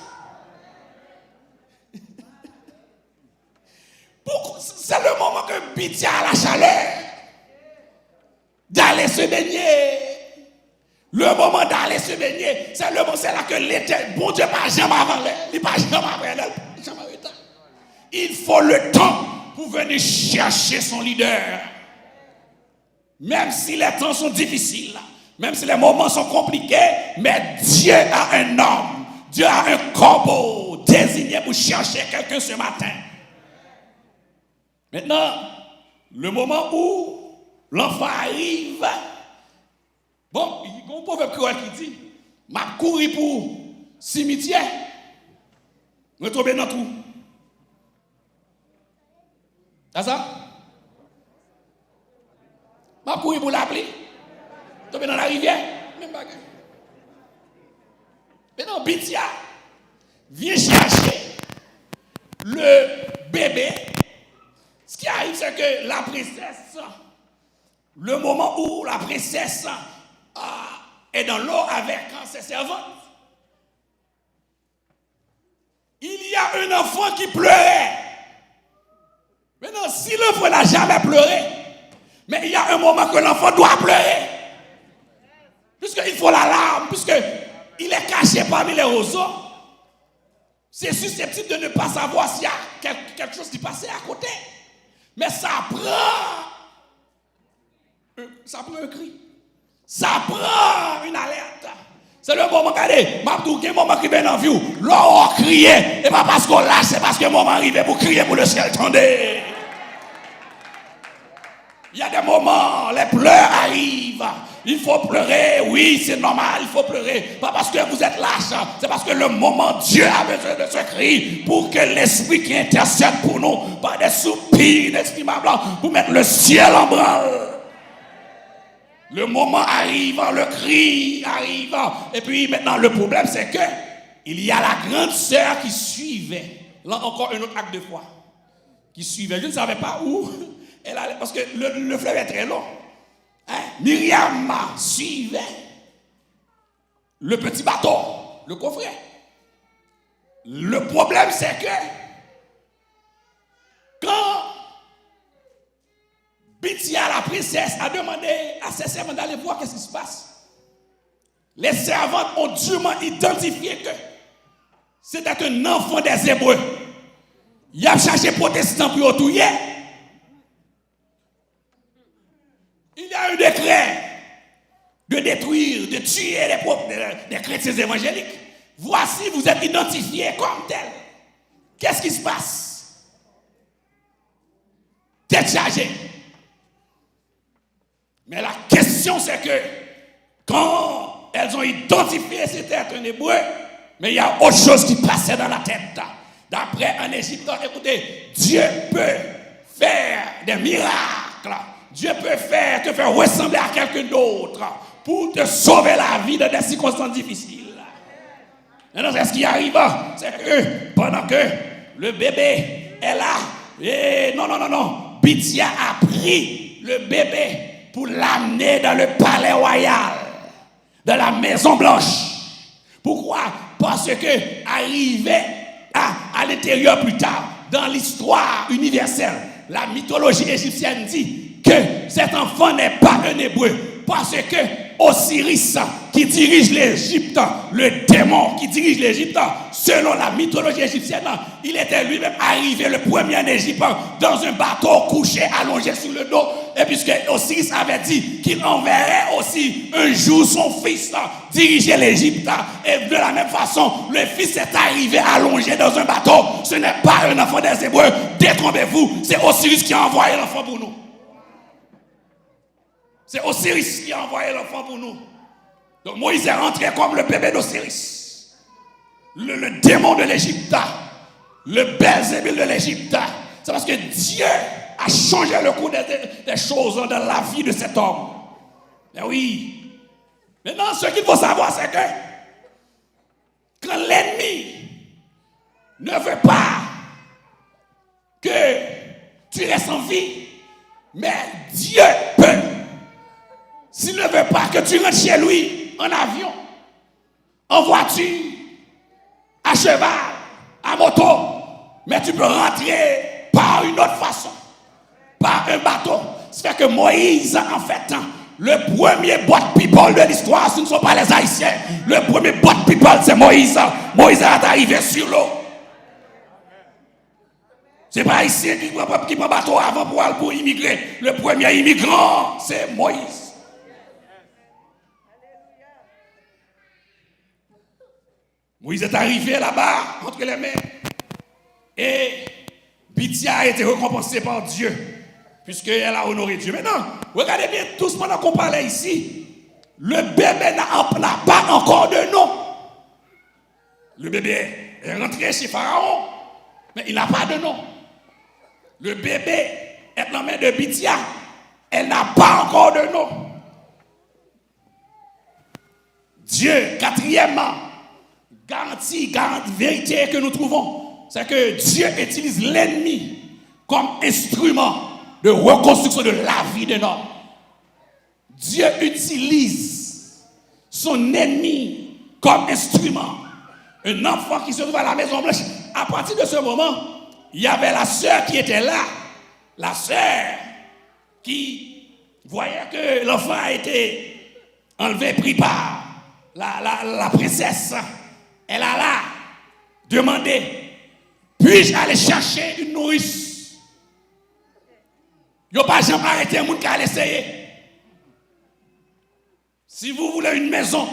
C'est le moment que Bithia a la chaleur d'aller se baigner. Le moment d'aller se baigner, c'est le moment, c'est là que l'Éternel, bon Dieu, pas jamais avant l'air, il pas jamais après l'air, jamais après. Il faut le temps pour venir chercher son leader. Même si les temps sont difficiles, même si les moments sont compliqués, mais Dieu a un homme, Dieu a un corbeau désigné pour chercher quelqu'un ce matin. Maintenant, le moment où l'enfant arrive, bon, il y a un proverbe qui dit, m'a couru pour cimetière, me tomber dans tout. C'est ça? M'a couru pour l'appeler, tomber dans la rivière, même bagarre. Maintenant, Bithia vient chercher le bébé. Ce qui arrive, c'est que la princesse, le moment où la princesse est dans l'eau avec ses servantes, il y a un enfant qui pleurait. Maintenant, si l'enfant n'a jamais pleuré, mais il y a un moment que l'enfant doit pleurer, puisqu'il faut la larme, puisqu'il est caché parmi les roseaux, c'est susceptible de ne pas savoir s'il y a quelque chose qui passait à côté. Mais ça prend un cri. Ça prend une alerte. C'est le moment, regardez, le moment qui vient dans la vie, l'on crier, et pas parce qu'on lâche, c'est parce que le moment arrive pour crier pour le ciel. Attendez. Il y a des moments, les pleurs arrivent. Il faut pleurer, oui, c'est normal, il faut pleurer. Pas parce que vous êtes lâche, c'est parce que le moment, Dieu a besoin de ce cri pour que l'esprit qui intercède pour nous, par des soupirs inexprimables, pour mettre le ciel en branle. Le moment arrive, le cri arrive. Et puis maintenant, le problème, c'est que il y a la grande sœur qui suivait. Là encore, un autre acte de foi. Qui suivait. Je ne savais pas où elle allait, parce que le fleuve est très long. Myriam suivait le petit bateau, le coffret. Le problème, c'est que quand Bithia, la princesse, a demandé à ses servantes d'aller voir qu'est-ce qui se passe, les servantes ont durement identifié que c'était un enfant des Hébreux. Il a cherché protestant pour le tuer. Il y a un décret de détruire, de tuer les chrétiens évangéliques. Voici, vous êtes identifiés comme tel. Qu'est-ce qui se passe? Tête chargée. Mais la question, c'est que quand elles ont identifié c'était un hébreu, mais il y a autre chose qui passait dans la tête. D'après un Égyptien, écoutez, Dieu peut faire des miracles. Dieu peut te faire ressembler à quelqu'un d'autre pour te sauver la vie dans des circonstances difficiles. Maintenant, c'est ce qui arrive, c'est que pendant que le bébé est là, et non, Bithia a pris le bébé pour l'amener dans le palais royal, dans la Maison Blanche. Pourquoi? Parce que arrivé à l'intérieur plus tard, dans l'histoire universelle, la mythologie égyptienne dit que cet enfant n'est pas un hébreu, parce que Osiris qui dirige l'Égypte, le démon qui dirige l'Égypte, selon la mythologie égyptienne, il était lui-même arrivé le premier en Égypte dans un bateau couché, allongé sur le dos. Et puisque Osiris avait dit qu'il enverrait aussi un jour son fils diriger l'Égypte, et de la même façon, le fils est arrivé allongé dans un bateau. Ce n'est pas un enfant des Hébreux, détrompez-vous, c'est Osiris qui a envoyé l'enfant pour nous. C'est Osiris qui a envoyé l'enfant pour nous. Donc Moïse est rentré comme le bébé d'Osiris. Le démon de l'Égypte. Le Belzébul de l'Égypte. C'est parce que Dieu a changé le cours des choses dans la vie de cet homme. Mais oui. Maintenant, ce qu'il faut savoir, c'est que quand l'ennemi ne veut pas que tu restes en vie, mais Dieu peut. S'il ne veut pas que tu rentres chez lui en avion, en voiture, à cheval, à moto, mais tu peux rentrer par une autre façon, par un bateau. C'est fait que Moïse, en fait, le premier boat people de l'histoire, ce ne sont pas les Haïtiens. Le premier boat people, c'est Moïse. Moïse est arrivé sur l'eau. C'est pas Haïtien qui prend bateau avant pour immigrer. Le premier immigrant, c'est Moïse. Moïse est arrivé là-bas, entre les mains. Et Bithia a été récompensée par Dieu, puisqu'elle a honoré Dieu. Maintenant, regardez bien, tout ce monde qu'on parlait ici, le bébé n'a pas encore de nom. Le bébé est rentré chez Pharaon, mais il n'a pas de nom. Le bébé est dans la main de Bithia, elle n'a pas encore de nom. Dieu, quatrièmement, garantie, vérité que nous trouvons, c'est que Dieu utilise l'ennemi comme instrument de reconstruction de la vie d'un homme. Dieu utilise son ennemi comme instrument. Un enfant qui se trouve à la Maison Blanche, à partir de ce moment, il y avait la sœur qui était là. La sœur qui voyait que l'enfant a été enlevé, pris par la princesse. Elle a là demandé, puis-je aller chercher une nourrice? Il n'y a pas jamais arrêté un monde qui a essayé. Si vous voulez une maison,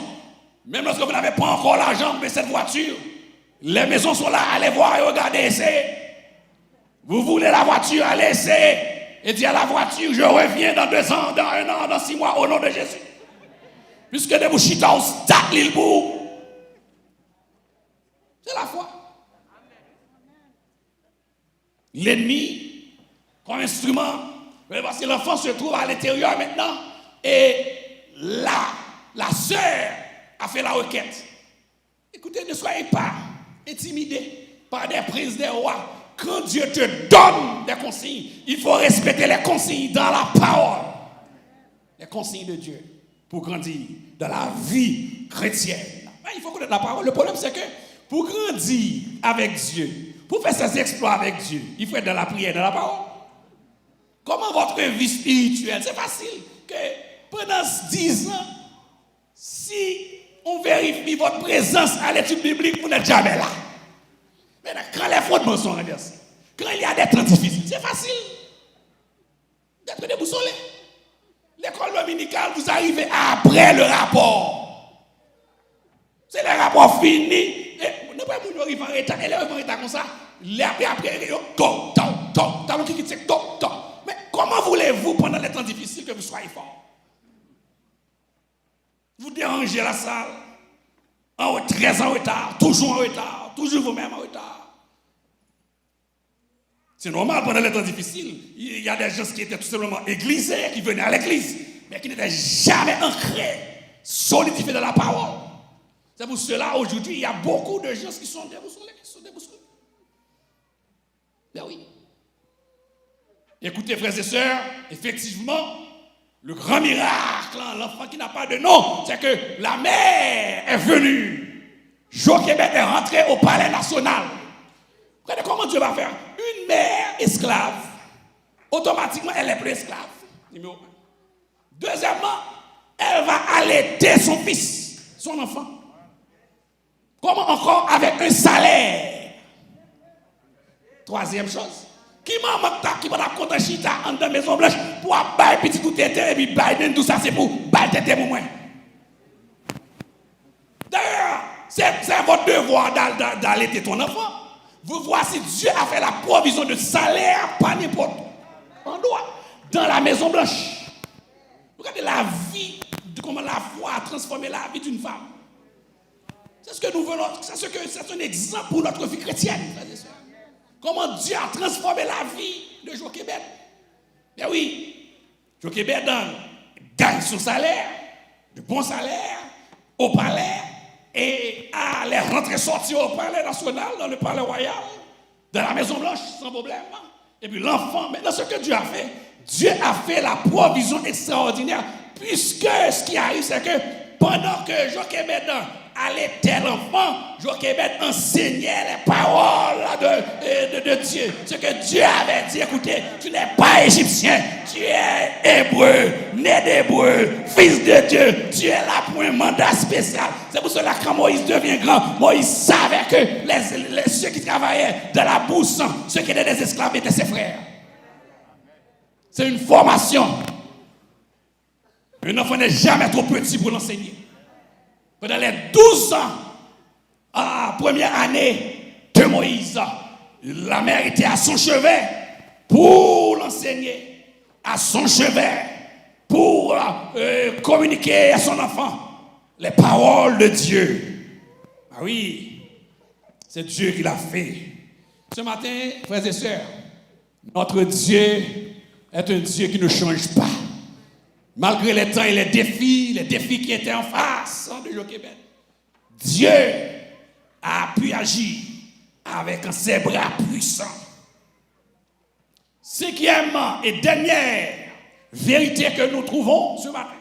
même lorsque vous n'avez pas encore l'argent pour cette voiture, les maisons sont là, allez voir et regardez, essayez. Vous voulez la voiture, allez essayer. Et dire à la voiture, je reviens dans 2 ans, dans 1 an, dans 6 mois, au nom de Jésus. Puisque de Bouchita, on start l'île pour. C'est la foi. L'ennemi, comme instrument, parce que l'enfant se trouve à l'intérieur maintenant, et la sœur a fait la requête. Écoutez, ne soyez pas intimidés par des prises des rois. Quand Dieu te donne des consignes, il faut respecter les consignes dans la parole. Les consignes de Dieu pour grandir dans la vie chrétienne. Mais il faut connaître la parole. Le problème, c'est que pour grandir avec Dieu, pour faire ses exploits avec Dieu, il faut être dans la prière, dans la parole. Comment votre vie spirituelle? C'est facile que pendant 10 ans, si on vérifie votre présence à l'étude biblique, vous n'êtes jamais là. Maintenant, quand les fondements sont renversés, quand il y a des temps difficiles, c'est facile d'être déboussolé. L'école dominicale, vous arrivez après le rapport. C'est le rapport fini. Ne pas vous arriver en retard, et en retard comme ça, après, mais comment voulez-vous pendant les temps difficiles que vous soyez fort? Vous dérangez la salle. Très en retard, toujours en retard, toujours vous-même en retard. C'est normal pendant les temps difficiles. Il y a des gens qui étaient tout simplement église, qui venaient à l'église, mais qui n'étaient jamais ancrés, solidifiés dans la parole. C'est pour cela, aujourd'hui, il y a beaucoup de gens qui sont déboussolés. Ben oui. Écoutez, frères et sœurs, effectivement, le grand miracle, l'enfant qui n'a pas de nom, c'est que la mère est venue. Jochebed est rentré au palais national. Regardez comment Dieu va faire. Une mère esclave, automatiquement, elle est plus esclave. Numéro 1. Deuxièmement, elle va allaiter son fils, son enfant. Comment encore? Avec un salaire. Troisième chose. Qui m'a content chita en dans maison blanche pour bailler petit tout tête et puis bailler tout ça c'est pour bailler tête pour moi. D'ailleurs, c'est votre devoir d'allaiter ton enfant. Vous voici, Dieu a fait la provision de salaire, pas n'importe où. En droit, dans la maison blanche. Regardez la vie, comment la foi a transformé la vie d'une femme. C'est ce que nous voulons, c'est un exemple pour notre vie chrétienne. Comment Dieu a transformé la vie de Jochebed. Ben oui, Jochebed gagne son salaire, de bon salaire, au palais, et elle est rentrée sortir au palais national, dans le palais royal, dans la Maison Blanche, sans problème. Et puis l'enfant, maintenant ce que Dieu a fait la provision extraordinaire, puisque ce qui arrive, c'est que pendant que Jochebed allaitait l'enfant, Jochebed enseignait les paroles de Dieu. Ce que Dieu avait dit, écoutez, tu n'es pas égyptien, tu es hébreu, né d'hébreu, fils de Dieu, tu es là pour un mandat spécial. C'est pour cela que quand Moïse devient grand, Moïse savait que ceux qui travaillaient dans la bourse, ceux qui étaient des esclaves étaient ses frères. C'est une formation. Un enfant n'est jamais trop petit pour l'enseigner. Pendant les 12 ans, première année de Moïse, la mère était à son chevet pour l'enseigner, à son chevet pour communiquer à son enfant les paroles de Dieu. Ah oui, c'est Dieu qui l'a fait. Ce matin, frères et sœurs, notre Dieu est un Dieu qui ne change pas. Malgré les temps et les défis qui étaient en face de Jochebed, Dieu a pu agir avec ses bras puissants. Cinquième et dernière vérité que nous trouvons ce matin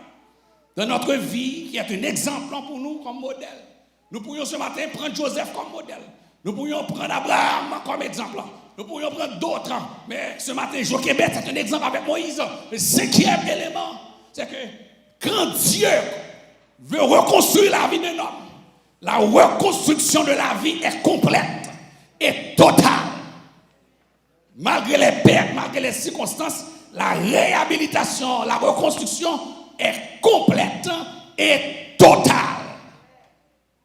dans notre vie, qui est un exemple pour nous comme modèle. Nous pourrions ce matin prendre Joseph comme modèle. Nous pourrions prendre Abraham comme exemple. Nous pourrions prendre d'autres. Mais ce matin, Jochebed, c'est un exemple avec Moïse. Le cinquième élément, c'est que quand Dieu veut reconstruire la vie d'un homme, la reconstruction de la vie est complète et totale. Malgré les pertes, malgré les circonstances, la réhabilitation, la reconstruction est complète et totale.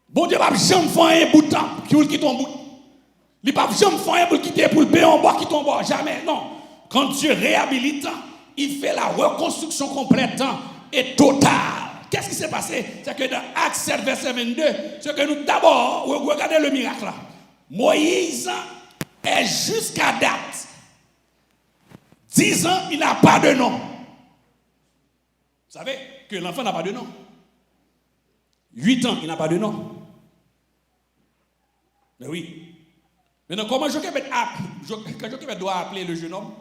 Bon Dieu, pas jamais faire un bout de temps qui tombe bout. Il ne va jamais faire un bout quitter pour le payer en bois qui tombe bois. Jamais, non. Quand Dieu réhabilite, il fait la reconstruction complète et totale. Qu'est-ce qui s'est passé? C'est que dans Actes 7, verset 22, c'est que nous d'abord, regardez le miracle là. Moïse est jusqu'à date 10 ans, il n'a pas de nom. Vous savez que l'enfant n'a pas de nom. 8 ans, il n'a pas de nom. Mais oui. Maintenant, comment quand Jochebed doit appeler le jeune homme,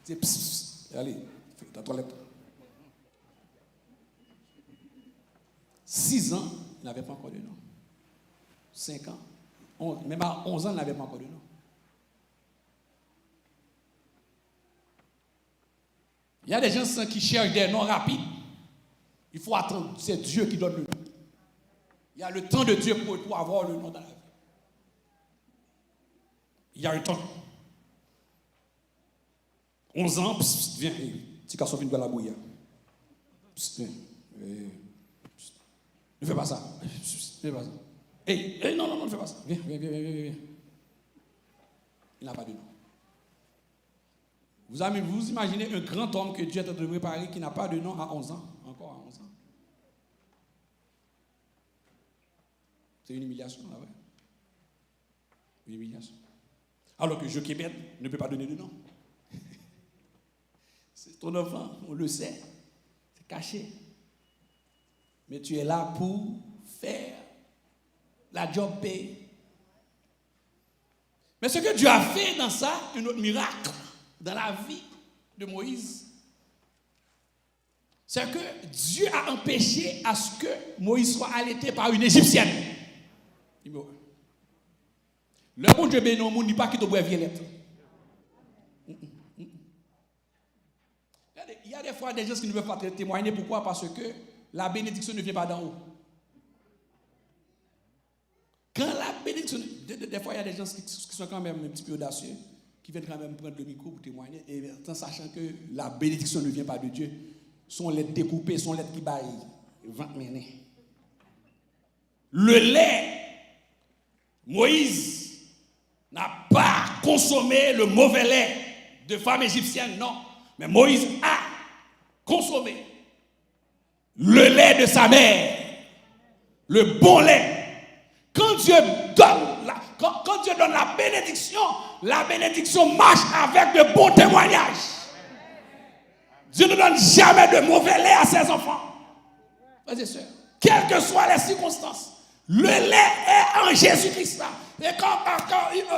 c'est psst, allez, fais ta toilette. 6 ans, il n'avait pas encore de nom. 5 ans, 11, même à 11 ans, il n'avait pas encore de nom. Il y a des gens qui cherchent des noms rapides. Il faut attendre, c'est Dieu qui donne le nom. Il y a le temps de Dieu pour avoir le nom dans la vie. Il y a un temps. 11 ans, psst, viens, petit garçon vient de la bouille. Viens. Ne fais pas ça. Ne fais pas ça. Non, ne fais pas ça. Viens. Il n'a pas de nom. Vous imaginez un grand homme que Dieu est en train de préparer qui n'a pas de nom à 11 ans, encore à 11 ans. C'est une humiliation, là, ouais. Une humiliation. Alors que Jochebed ne peut pas donner de nom. C'est ton enfant, on le sait. C'est caché. Mais tu es là pour faire la job paye. Mais ce que Dieu a fait dans ça, un autre miracle dans la vie de Moïse, c'est que Dieu a empêché à ce que Moïse soit allaité par une Égyptienne. Le bon Dieu béni au monde n'est pas qui te boit violette. Il y a des fois des gens qui ne peuvent pas témoigner. Pourquoi? Parce que la bénédiction ne vient pas d'en haut. Quand la bénédiction... Des fois, il y a des gens qui sont quand même un petit peu audacieux, qui viennent quand même prendre le micro pour témoigner, et en sachant que la bénédiction ne vient pas de Dieu, sont lettres découpées, sont lettres qui baillent. Le lait, Moïse n'a pas consommé le mauvais lait de femme égyptienne, non. Mais Moïse a consommé le lait de sa mère, le bon lait. Quand Dieu donne la bénédiction marche avec de bons témoignages. Dieu ne donne jamais de mauvais lait à ses enfants. Frères et sœurs, quelles que soient les circonstances, le lait est en Jésus-Christ. Et quand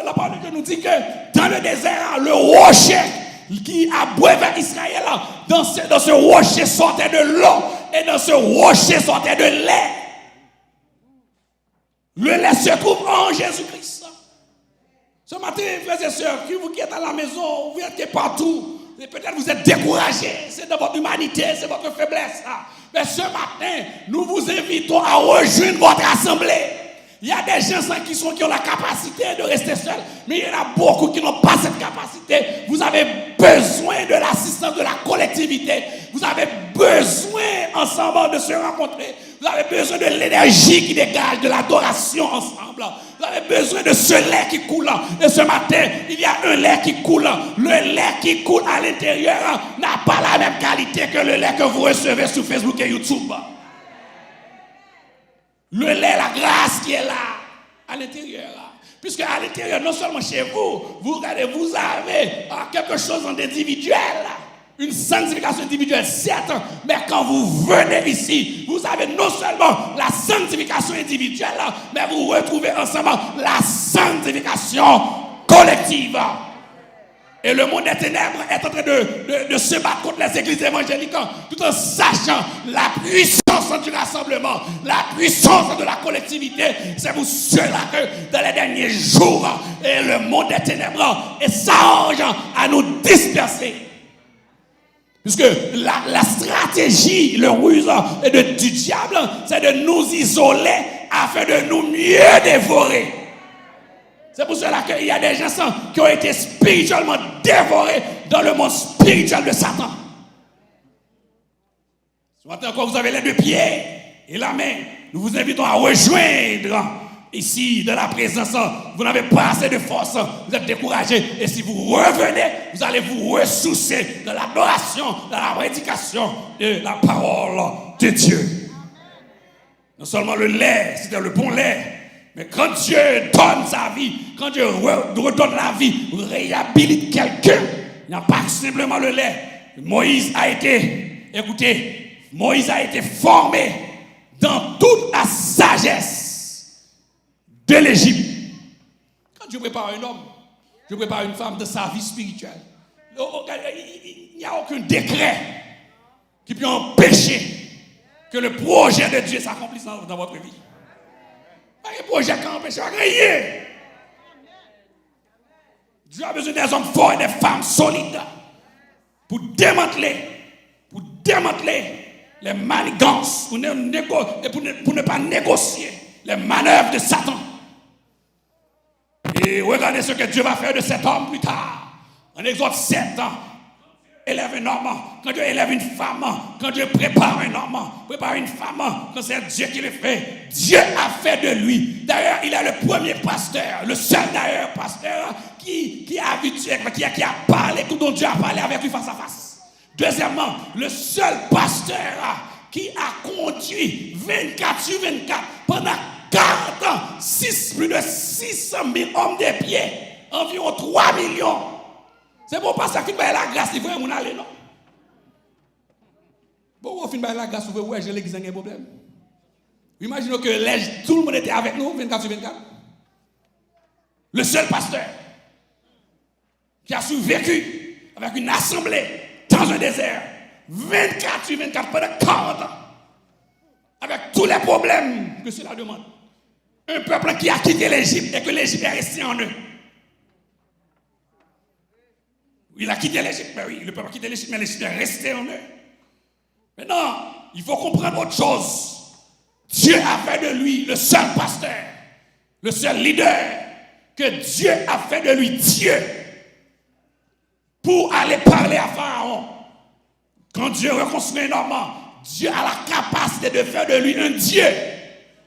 la parole de Dieu nous dit que dans le désert, le rocher qui a boué vers Israël, dans ce rocher sortait de l'eau et dans ce rocher sortait de lait. Le lait se trouve en Jésus-Christ. Ce matin, frères et sœurs, vous qui êtes à la maison, vous êtes partout, et peut-être vous êtes découragés, c'est de votre humanité, c'est votre faiblesse. Mais ce matin, nous vous invitons à rejoindre votre assemblée. Il y a des gens qui ont la capacité de rester seuls, mais il y en a beaucoup qui n'ont pas cette capacité. Vous avez besoin de l'assistance de la collectivité. Vous avez besoin ensemble de se rencontrer. Vous avez besoin de l'énergie qui dégage, de l'adoration ensemble. Vous avez besoin de ce lait qui coule. Et ce matin, il y a un lait qui coule. Le lait qui coule à l'intérieur n'a pas la même qualité que le lait que vous recevez sur Facebook et YouTube. Le lait, la grâce qui est là, à l'intérieur. Puisque à l'intérieur, non seulement chez vous, vous avez quelque chose d'individuel. Une sanctification individuelle, certes, mais quand vous venez ici, vous avez non seulement la sanctification individuelle, mais vous retrouvez ensemble la sanctification collective. Et le monde des ténèbres est en train de se battre contre les églises évangéliques, tout en sachant la puissance du rassemblement, la puissance de la collectivité. C'est pour cela que dans les derniers jours, et le monde des ténèbres s'arrange à nous disperser. Puisque la stratégie, le ruse du diable, c'est de nous isoler afin de nous mieux dévorer. C'est pour cela qu'il y a des gens qui ont été spirituellement dévorés dans le monde spirituel de Satan. Ce matin encore, vous avez les deux pieds et la main. Nous vous invitons à rejoindre ici, de la présence. Vous n'avez pas assez de force, vous êtes découragés. Et si vous revenez, vous allez vous ressourcer de l'adoration, de la prédication de la parole de Dieu. Non seulement le lait, c'était le bon lait, mais quand Dieu donne sa vie, quand Dieu redonne la vie, réhabilite quelqu'un, il n'y a pas simplement le lait. Moïse a été formé dans toute la sagesse de l'Égypte. Quand Dieu prépare un homme, Dieu prépare une femme de sa vie spirituelle. Il n'y a aucun décret qui peut empêcher que le projet de Dieu s'accomplisse dans votre vie. Pas un projet qui empêche rien. Dieu a besoin des hommes forts et des femmes solides pour démanteler les manigances, pour ne pas négocier les manœuvres de Satan. Et regardez ce que Dieu va faire de cet homme plus tard. En Exode 7, élève un homme, quand Dieu élève une femme, quand Dieu prépare un homme, prépare une femme, quand c'est Dieu qui le fait, Dieu a fait de lui. D'ailleurs, il est le premier pasteur, le seul d'ailleurs pasteur qui a parlé, dont Dieu a parlé avec lui face à face. Deuxièmement, le seul pasteur qui a conduit 24 sur 24 pendant 40 ans, plus de 600 000 hommes des pieds, environ 3 millions. C'est pour pas ça qu'il va la grâce, il faut mon aller, non? Bon, au final, la grâce, vous voyez, j'ai l'église, il y a un problème. Imaginez que tout le monde était avec nous, 24 sur 24. Le seul pasteur qui a survécu avec une assemblée dans un désert, 24 sur 24 pendant 40 ans, avec tous les problèmes que cela demande. Un peuple qui a quitté l'Égypte et que l'Égypte est resté en eux. Il a quitté l'Égypte, mais oui, le peuple a quitté l'Égypte, mais l'Égypte est resté en eux. Maintenant, il faut comprendre autre chose. Dieu a fait de lui le seul pasteur, le seul leader, que Dieu a fait de lui Dieu pour aller parler à Pharaon. Quand Dieu reconstruit un homme, Dieu a la capacité de faire de lui un Dieu.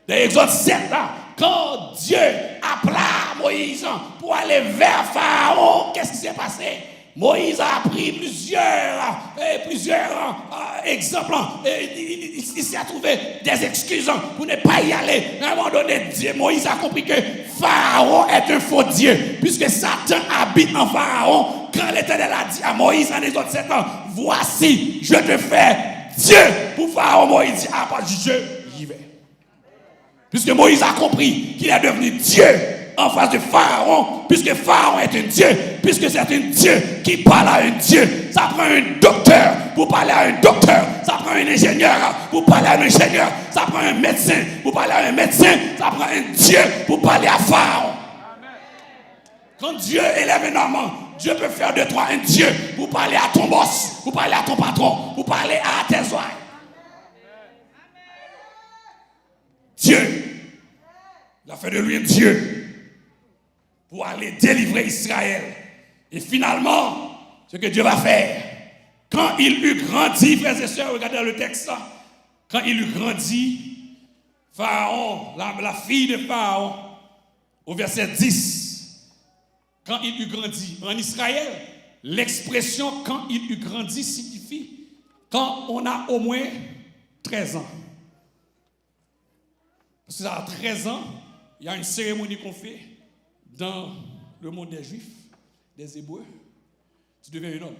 Dans Exode 7, là, quand Dieu appela Moïse pour aller vers Pharaon, qu'est-ce qui s'est passé? Moïse a pris plusieurs exemples. Il s'est trouvé des excuses pour ne pas y aller. À un moment donné, Moïse a compris que Pharaon est un faux Dieu. Puisque Satan habite en Pharaon, quand l'Éternel a dit à Moïse en Exode 7 ans, voici, je te fais Dieu pour Pharaon. Moïse dit, ah, pas Dieu, j'y vais. Puisque Moïse a compris qu'il est devenu Dieu en face de Pharaon, puisque Pharaon est un Dieu, puisque c'est un Dieu qui parle à un Dieu. Ça prend un docteur pour parler à un docteur, ça prend un ingénieur pour parler à un ingénieur, ça prend un médecin pour parler à un médecin, ça prend un Dieu pour parler à Pharaon. Quand Dieu élève un homme, Dieu peut faire de toi un Dieu pour parler à ton boss, pour parler à ton patron, pour parler à tes oreilles. Dieu, il a fait de lui un Dieu pour aller délivrer Israël. Et finalement, ce que Dieu va faire, quand il eut grandi, frères et sœurs, regardez le texte, quand il eut grandi, Pharaon, la fille de Pharaon, au verset 10, quand il eut grandi en Israël, l'expression quand il eut grandi signifie quand on a au moins 13 ans. Parce que à 13 ans, il y a une cérémonie qu'on fait dans le monde des Juifs, des Hébreux. Tu deviens un homme.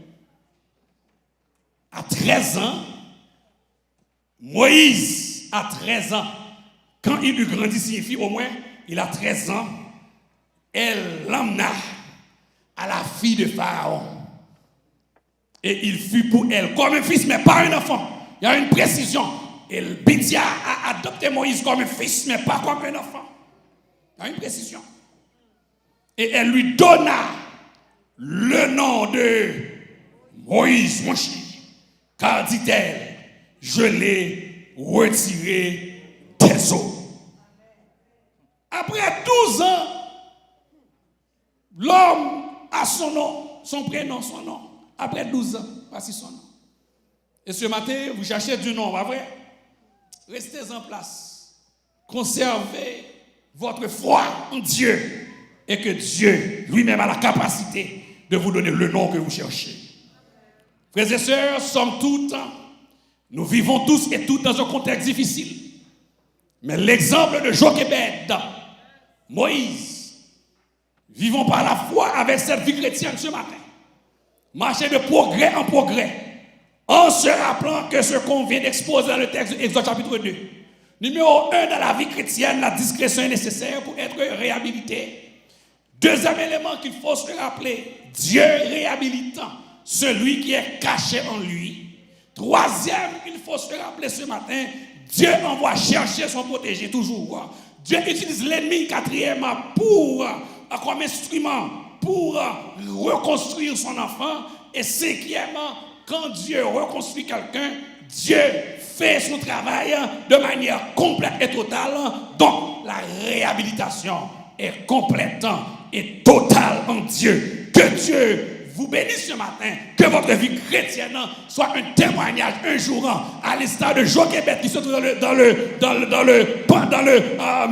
À 13 ans, Moïse a 13 ans. Quand il eut grandi, signifie au moins, il a 13 ans. Elle l'emmena à la fille de Pharaon. Et il fut pour elle comme un fils, mais pas un enfant. Il y a une précision. Et Bidia a adopté Moïse comme un fils, mais pas comme un enfant. Il y a une précision. Et elle lui donna le nom de Moïse, mon chien. Car, dit-elle, je l'ai retiré des eaux. Après 12 ans, l'homme a son nom, son prénom, son nom. Après 12 ans, voici son nom. Et ce matin, vous cherchez du nom, pas vrai? Restez en place. Conservez votre foi en Dieu. Et que Dieu lui-même a la capacité de vous donner le nom que vous cherchez. Frères et sœurs, nous vivons tous et toutes dans un contexte difficile. Mais l'exemple de Jochebed, Moïse, vivons par la foi avec cette vie chrétienne ce matin. Marcher de progrès en progrès. En se rappelant que ce qu'on vient d'exposer dans le texte de Exode chapitre 2. Numéro 1, dans la vie chrétienne, la discrétion est nécessaire pour être réhabilité. Deuxième élément qu'il faut se rappeler, Dieu réhabilitant celui qui est caché en lui. Troisième, il faut se rappeler ce matin, Dieu envoie chercher son protégé toujours. Dieu utilise l'ennemi, quatrièmement, comme instrument pour reconstruire son enfant. Et cinquièmement, quand Dieu reconstruit quelqu'un, Dieu fait son travail de manière complète et totale. Donc, la réhabilitation est complète et totale en Dieu. Que Dieu vous bénisse ce matin. Que votre vie chrétienne soit un témoignage un jour à l'instar de Jochebed qui se trouve dans le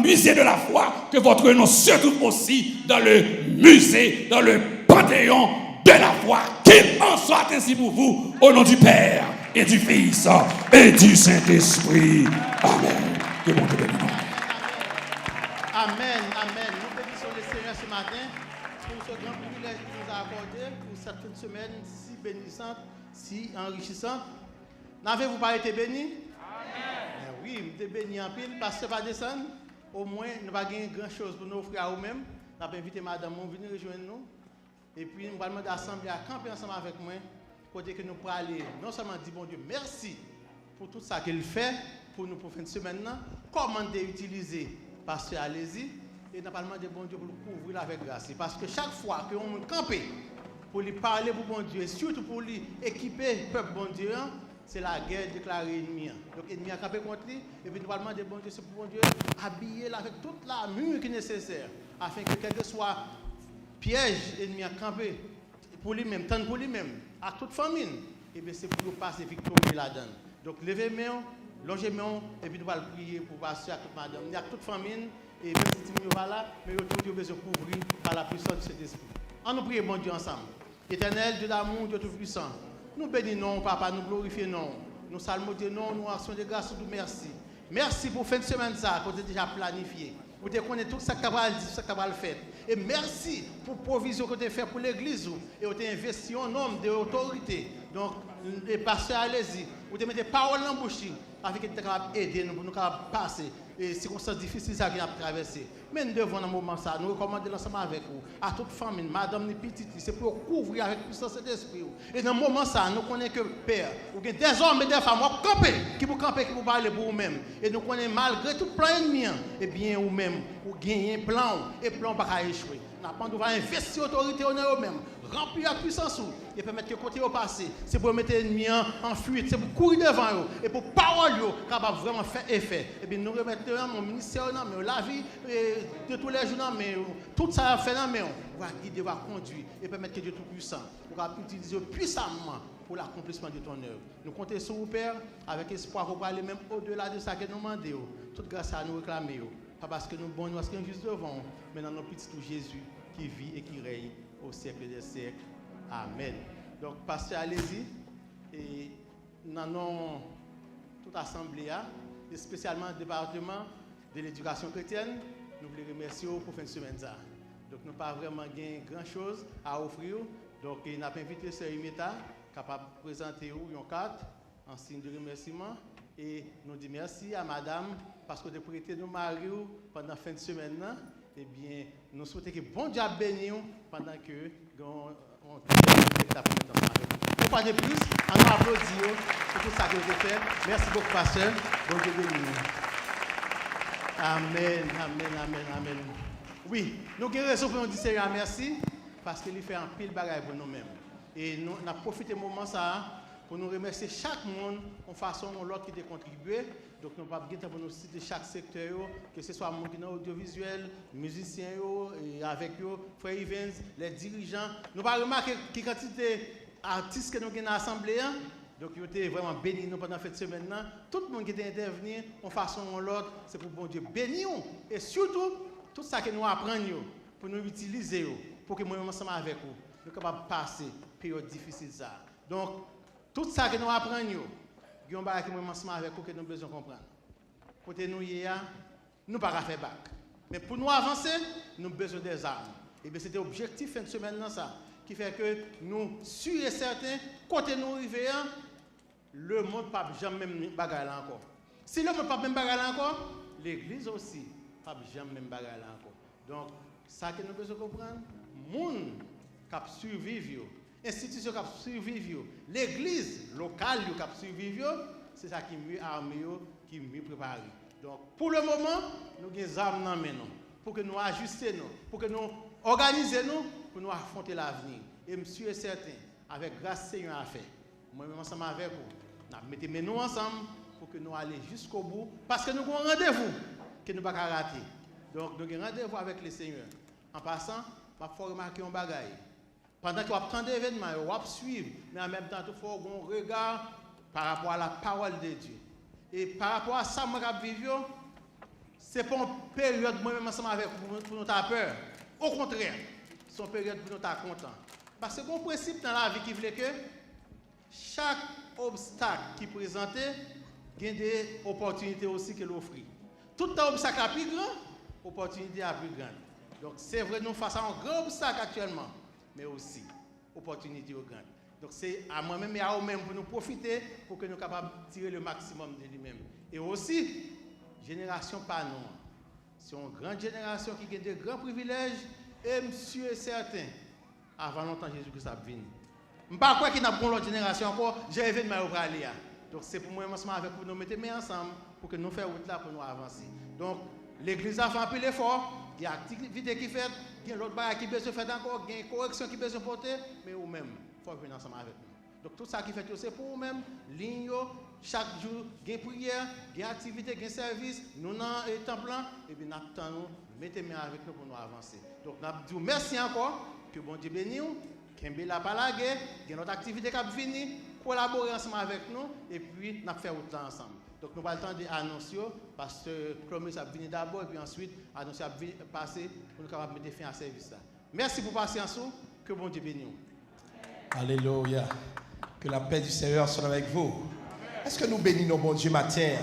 musée de la foi. Que votre nom se trouve aussi dans le musée, dans le panthéon de la foi. Qu'il en soit ainsi pour vous, au nom du Père et du Fils et du Saint-Esprit. Amen. Que bon Dieu bénisse. Amen, amen. Nous bénissons le Seigneur ce matin pour ce grand privilège qu'il nous a accordé pour cette fin de semaine si bénissante, si enrichissante. N'avez-vous pas été bénis? Amen. Oui, nous sommes bénis en pile. Pasteur va descendre. Au moins, nous n'avons pas gagné grand-chose pour nous offrir à nous-mêmes. Nous avons invité Madame à venir rejoindre nous. Et puis, nous allons demander à l'Assemblée à camper ensemble avec moi. Côté que nous pourrons aller, non seulement dire bon Dieu, merci pour tout ça qu'il fait pour nous pour fin de semaine. Comment utiliser Pasteur allez-y. Et nous allons demander bon Dieu pour nous couvrir avec grâce. Parce que chaque fois que nous campons pour lui parler pour bon Dieu, et surtout pour lui équiper le peuple bon Dieu, c'est la guerre déclarée ennemi. Donc l'ennemi a campé contre lui. Et puis nous allons demander bon Dieu, c'est pour bon Dieu habiller avec toute l'armure qui est nécessaire. Afin que quel que soit piège ennemi a campé pour lui-même, tant pour lui-même, à toute famine, et bien c'est pour nous passer victorieux là-dedans. Donc levez-moi, longez-moi, et puis nous allons prier pour passer à toute madame. Il y a toute famine, et même si nous sommes là, mais nous avons besoin de couvrir par la puissance de cet esprit. On nous prie, bon Dieu, ensemble. Éternel, Dieu d'amour, Dieu tout-puissant, nous bénissons, papa, nous glorifions, nous salmodions, nous actions de grâce, nous merci. Merci pour fin de semaine, ça, qu'on a déjà planifié. Vous connaissez tout ça que vous avez dit, tout ça que vous avez fait. Et merci pour la provision que vous avez fait pour l'église. Et vous avez investi en homme d'autorité. Donc, les pasteurs, allez-y. Vous avez mis des paroles en bouche afin que vous puissiez aider nous, pour nous passer les circonstances difficiles que nous avons traversées. Mais nous devons, dans ce moment, ça, nous recommander l'ensemble avec vous, à toute famille, madame, les petites, c'est pour couvrir avec puissance d'esprit. Et dans ce moment, ça, nous connaissons que Père, ou des hommes et des femmes, qui vous campent, qui vous parlent pour vous-même. Et nous connaissons malgré tout plan ennemi, et bien vous-même, vous gagnez un plan, et plan ne va pas échouer. Nous va investir l'autorité en eux-mêmes, remplir la puissance et permettre que côté au passé, c'est pour mettre l'ennemi en fuite, c'est pour courir devant eux et pour parole capable vraiment faire effet. Et bien nous remettons mon ministère dans la vie de tous les jours dans tout ça fait dans on va guider, on va conduire et permettre que Dieu tout-puissant va utiliser puissamment pour l'accomplissement de ton œuvre. Nous comptons sur vous, Père, avec espoir pour aller même au-delà de ça que nous demandons. Toute grâce à nous réclamer. Pas parce que nous bons, parce que nous juste devant, mais dans nos petits tout Jésus qui vit et qui règne au siècle des siècles. Amen. Donc, pasteur, allez-y. Et nous avons toute assemblée, et spécialement le département de l'éducation chrétienne. Nous voulons remercier pour fin de semaine. Donc, nous n'avons pas vraiment grand-chose à offrir. Donc, nous avons invité Sœur Imeta, capable de présenter une carte en signe de remerciement. Et nous disons merci à madame parce que de prêter nos maris pendant la fin de semaine. Eh bien, nous souhaitons que bon Dieu bénisse pendant que on et pas de plus, on applaudit pour tout ça que vous avez fait. Merci beaucoup, pasteur. Bon Dieu bénisse. Amen, amen, amen, amen. Oui, nous avons raison pour nous dire Seigneur merci parce qu'il fait un pile bagaille pour nous-mêmes. Et nous avons profité de ce moment ça pour nous remercier chaque monde en façon ou l'autre qui a contribué. Donc nous ne pouvons pas pour nous citer chaque secteur, que ce soit les audiovisuel, les musiciens, et avec eux, Frère Evans, les dirigeants. Nous ne pouvons pas remarquer quelle quantité d'artistes que nous avons dans l'Assemblée. Donc ils ont été vraiment bénis pendant cette semaine. Tout le monde qui est intervenu en façon ou l'autre, c'est pour bon Dieu bénir. Et surtout, tout ça que nous apprenons pour nous utiliser, pour que nous ensemble avec vous, nous sommes capables de passer une période difficile. Donc, tout ça que nous apprenons, il y a un bagage qui nous ensemble avec vous que nous avons besoin de comprendre. Pour nous, nous ne pouvons pas faire bac. Mais pour nous avancer, nous avons besoin des armes. Et bien, c'était l'objectif fin de semaine, ça, qui fait que nous, sûrs et certains, quand nous arrivons, le monde ne peut jamais même bagarre encore. Si le monde ne peut pas même bagarre encore, l'église aussi ne peut jamais même bagarre encore. Donc, ça que nous devons comprendre, le monde qui survivre, l'institution qui survivre, l'église locale qui survivre, c'est ça qui est mieux armé, qui est mieux préparé. Donc, pour le moment, nous avons des armes dans les mains pour que nous ajustions, pour que nous organisions, pour nous affronter l'avenir. Et monsieur est certain, avec grâce Seigneur à faire. Moi-même ensemble avec vous, nous mettons nous ensemble pour que nous allions jusqu'au bout, parce que nous avons un rendez-vous que nous ne pouvons pas rater. Donc, nous avons un rendez-vous avec le Seigneur. En passant, je vais remarquer un bagage. Pendant que vous attendez l'événement, vous allez suivre, mais en même temps, il faut avoir un regard par rapport à la parole de Dieu. Et par rapport à ça, moi, je vis, ce n'est pas une période moi-même ensemble avec vous pour nous avoir peur. Au contraire, c'est une période pour nous être contents. Parce que bon principe dans la vie qui veut que chaque obstacle qui est présenté, il y a des opportunités aussi qu'elle offre. Tout obstacle est plus grand, opportunité à plus grande. Donc c'est vrai, nous faisons un grand obstacle actuellement, mais aussi opportunité au grand. Donc c'est à moi-même et à vous-même pour nous profiter, pour que nous soyons capables de tirer le maximum de lui-même. Et aussi, génération pas nous. C'est une grande génération qui a de grands privilèges, et monsieur est certain, avant longtemps Jésus-Christ a venu. Je ne sais pas qu'il y a une autre génération encore, j'ai événement à aller. Donc c'est pour moi ensemble avec vous, nous mettons ensemble pour que nous fassions route là pour nous avancer. Donc l'église a fait un peu l'effort, il y a des activités qui fait, il y a l'autre bagage qui peut se faire encore, il y a une correction qui peut se porter, mais vous-même, il faut venir ensemble avec nous. Donc tout ça qui fait, c'est pour vous-même, ligne, chaque jour, il y a prière, il y a activité, il y a service, nous avons un temps plein, et puis nous attendons, mettez main avec nous pour nous avancer. Donc nous disons merci encore, que bon Dieu bénisse, qu'il y a la guerre, il y a notre activité qui va venir, collaborer ensemble avec nous, et puis nous faire autant ensemble. Donc nous avons le temps d'annoncer, parce que le promesse a venu d'abord, et puis ensuite, annoncer a passé pour nous capables de mettre fin à ce service là. Merci pour patience, que bon Dieu bénisse. Alléluia. Que la paix du Seigneur soit avec vous. Est-ce que nous bénissons bon Dieu matin?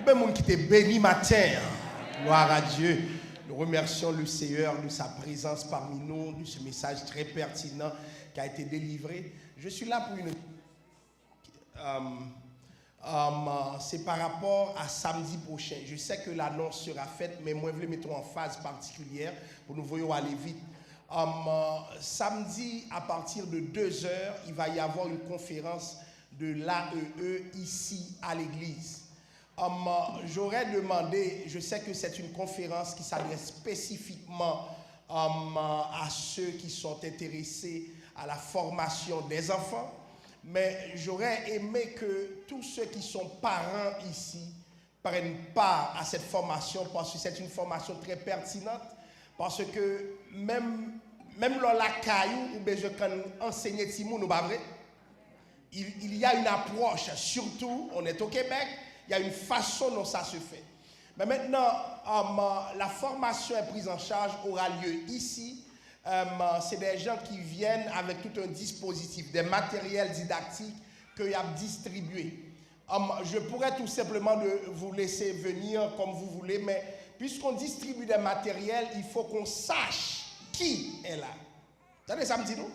Même monde qui te bénit matin. Gloire à Dieu. Nous remercions le Seigneur de sa présence parmi nous, de ce message très pertinent qui a été délivré. Je suis là pour une... c'est par rapport à samedi prochain. Je sais que l'annonce sera faite, mais moi, je vais mettre en phase particulière pour nous voyons aller vite. Samedi, à partir de 2h, il va y avoir une conférence de l'AEE ici à l'église. J'aurais demandé, je sais que c'est une conférence qui s'adresse spécifiquement à ceux qui sont intéressés à la formation des enfants, mais j'aurais aimé que tous ceux qui sont parents ici prennent part à cette formation parce que c'est une formation très pertinente, parce que même dans la caillou où je peux enseigner Timon, nous pas vrai. Il y a une approche, surtout, on est au Québec, il y a une façon dont ça se fait. Mais maintenant, la formation est prise en charge, aura lieu ici. C'est des gens qui viennent avec tout un dispositif, des matériels didactiques qu'il y a distribués. Je pourrais tout simplement vous laisser venir comme vous voulez, mais puisqu'on distribue des matériels, il faut qu'on sache qui est là. Vous savez, ça me dit non?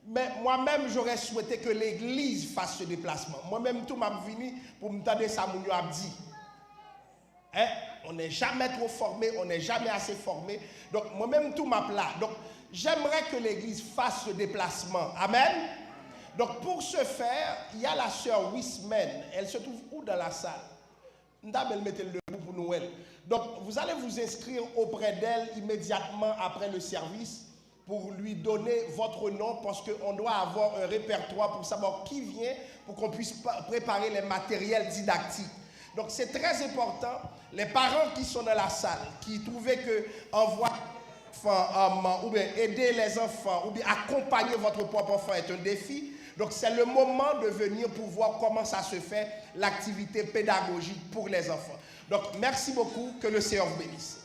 Mais moi-même, j'aurais souhaité que l'église fasse ce déplacement. Moi-même, tout m'a venu pour me donner ça, mon a dit. Hein? On n'est jamais trop formé, on n'est jamais assez formé. Donc, moi-même, tout m'a là. Donc, j'aimerais que l'église fasse ce déplacement. Amen. Donc, pour ce faire, il y a la sœur Wisman. Elle se trouve où dans la salle? Elle mettait le debout pour Noël. Donc, vous allez vous inscrire auprès d'elle immédiatement après le service pour lui donner votre nom parce qu'on doit avoir un répertoire pour savoir qui vient pour qu'on puisse préparer les matériels didactiques. Donc, c'est très important. Les parents qui sont dans la salle, qui trouvaient que envoyer ou bien aider les enfants ou bien accompagner votre propre enfant est un défi. Donc, c'est le moment de venir pour voir comment ça se fait, l'activité pédagogique pour les enfants. Donc, merci beaucoup. Que le Seigneur vous bénisse.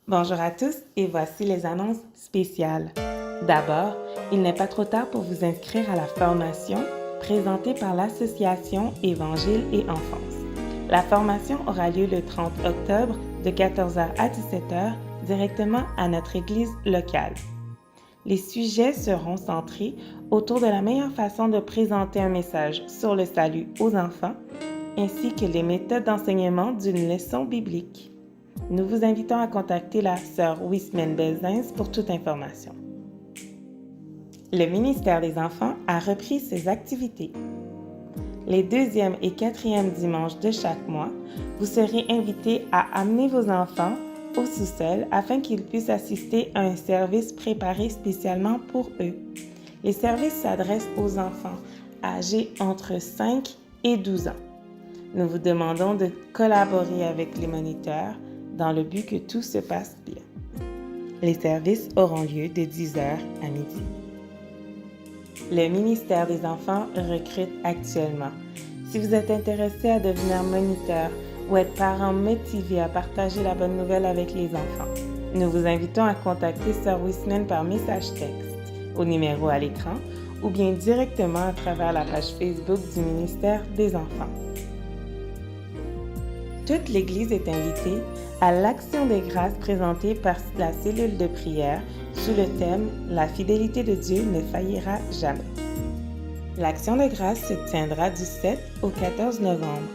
Bonjour à tous et voici les annonces spéciales. D'abord, il n'est pas trop tard pour vous inscrire à la formation présentée par l'Association Évangile et Enfance. La formation aura lieu le 30 octobre de 14h à 17h directement à notre église locale. Les sujets seront centrés autour de la meilleure façon de présenter un message sur le salut aux enfants, ainsi que les méthodes d'enseignement d'une leçon biblique. Nous vous invitons à contacter la sœur Wisman Belzins pour toute information. Le ministère des Enfants a repris ses activités. Les 2e et 4e dimanches de chaque mois, vous serez invités à amener vos enfants au sous-sol afin qu'ils puissent assister à un service préparé spécialement pour eux. Les services s'adressent aux enfants âgés entre 5 et 12 ans. Nous vous demandons de collaborer avec les moniteurs dans le but que tout se passe bien. Les services auront lieu de 10h à midi. Le ministère des Enfants recrute actuellement. Si vous êtes intéressé à devenir moniteur ou être parent motivé à partager la bonne nouvelle avec les enfants, nous vous invitons à contacter Sœur Wisman par message texte au numéro à l'écran ou bien directement à travers la page Facebook du ministère des Enfants. Toute l'Église est invitée à l'Action de grâce présentée par la cellule de prière sous le thème « La fidélité de Dieu ne faillira jamais ». L'Action de grâce se tiendra du 7 au 14 novembre.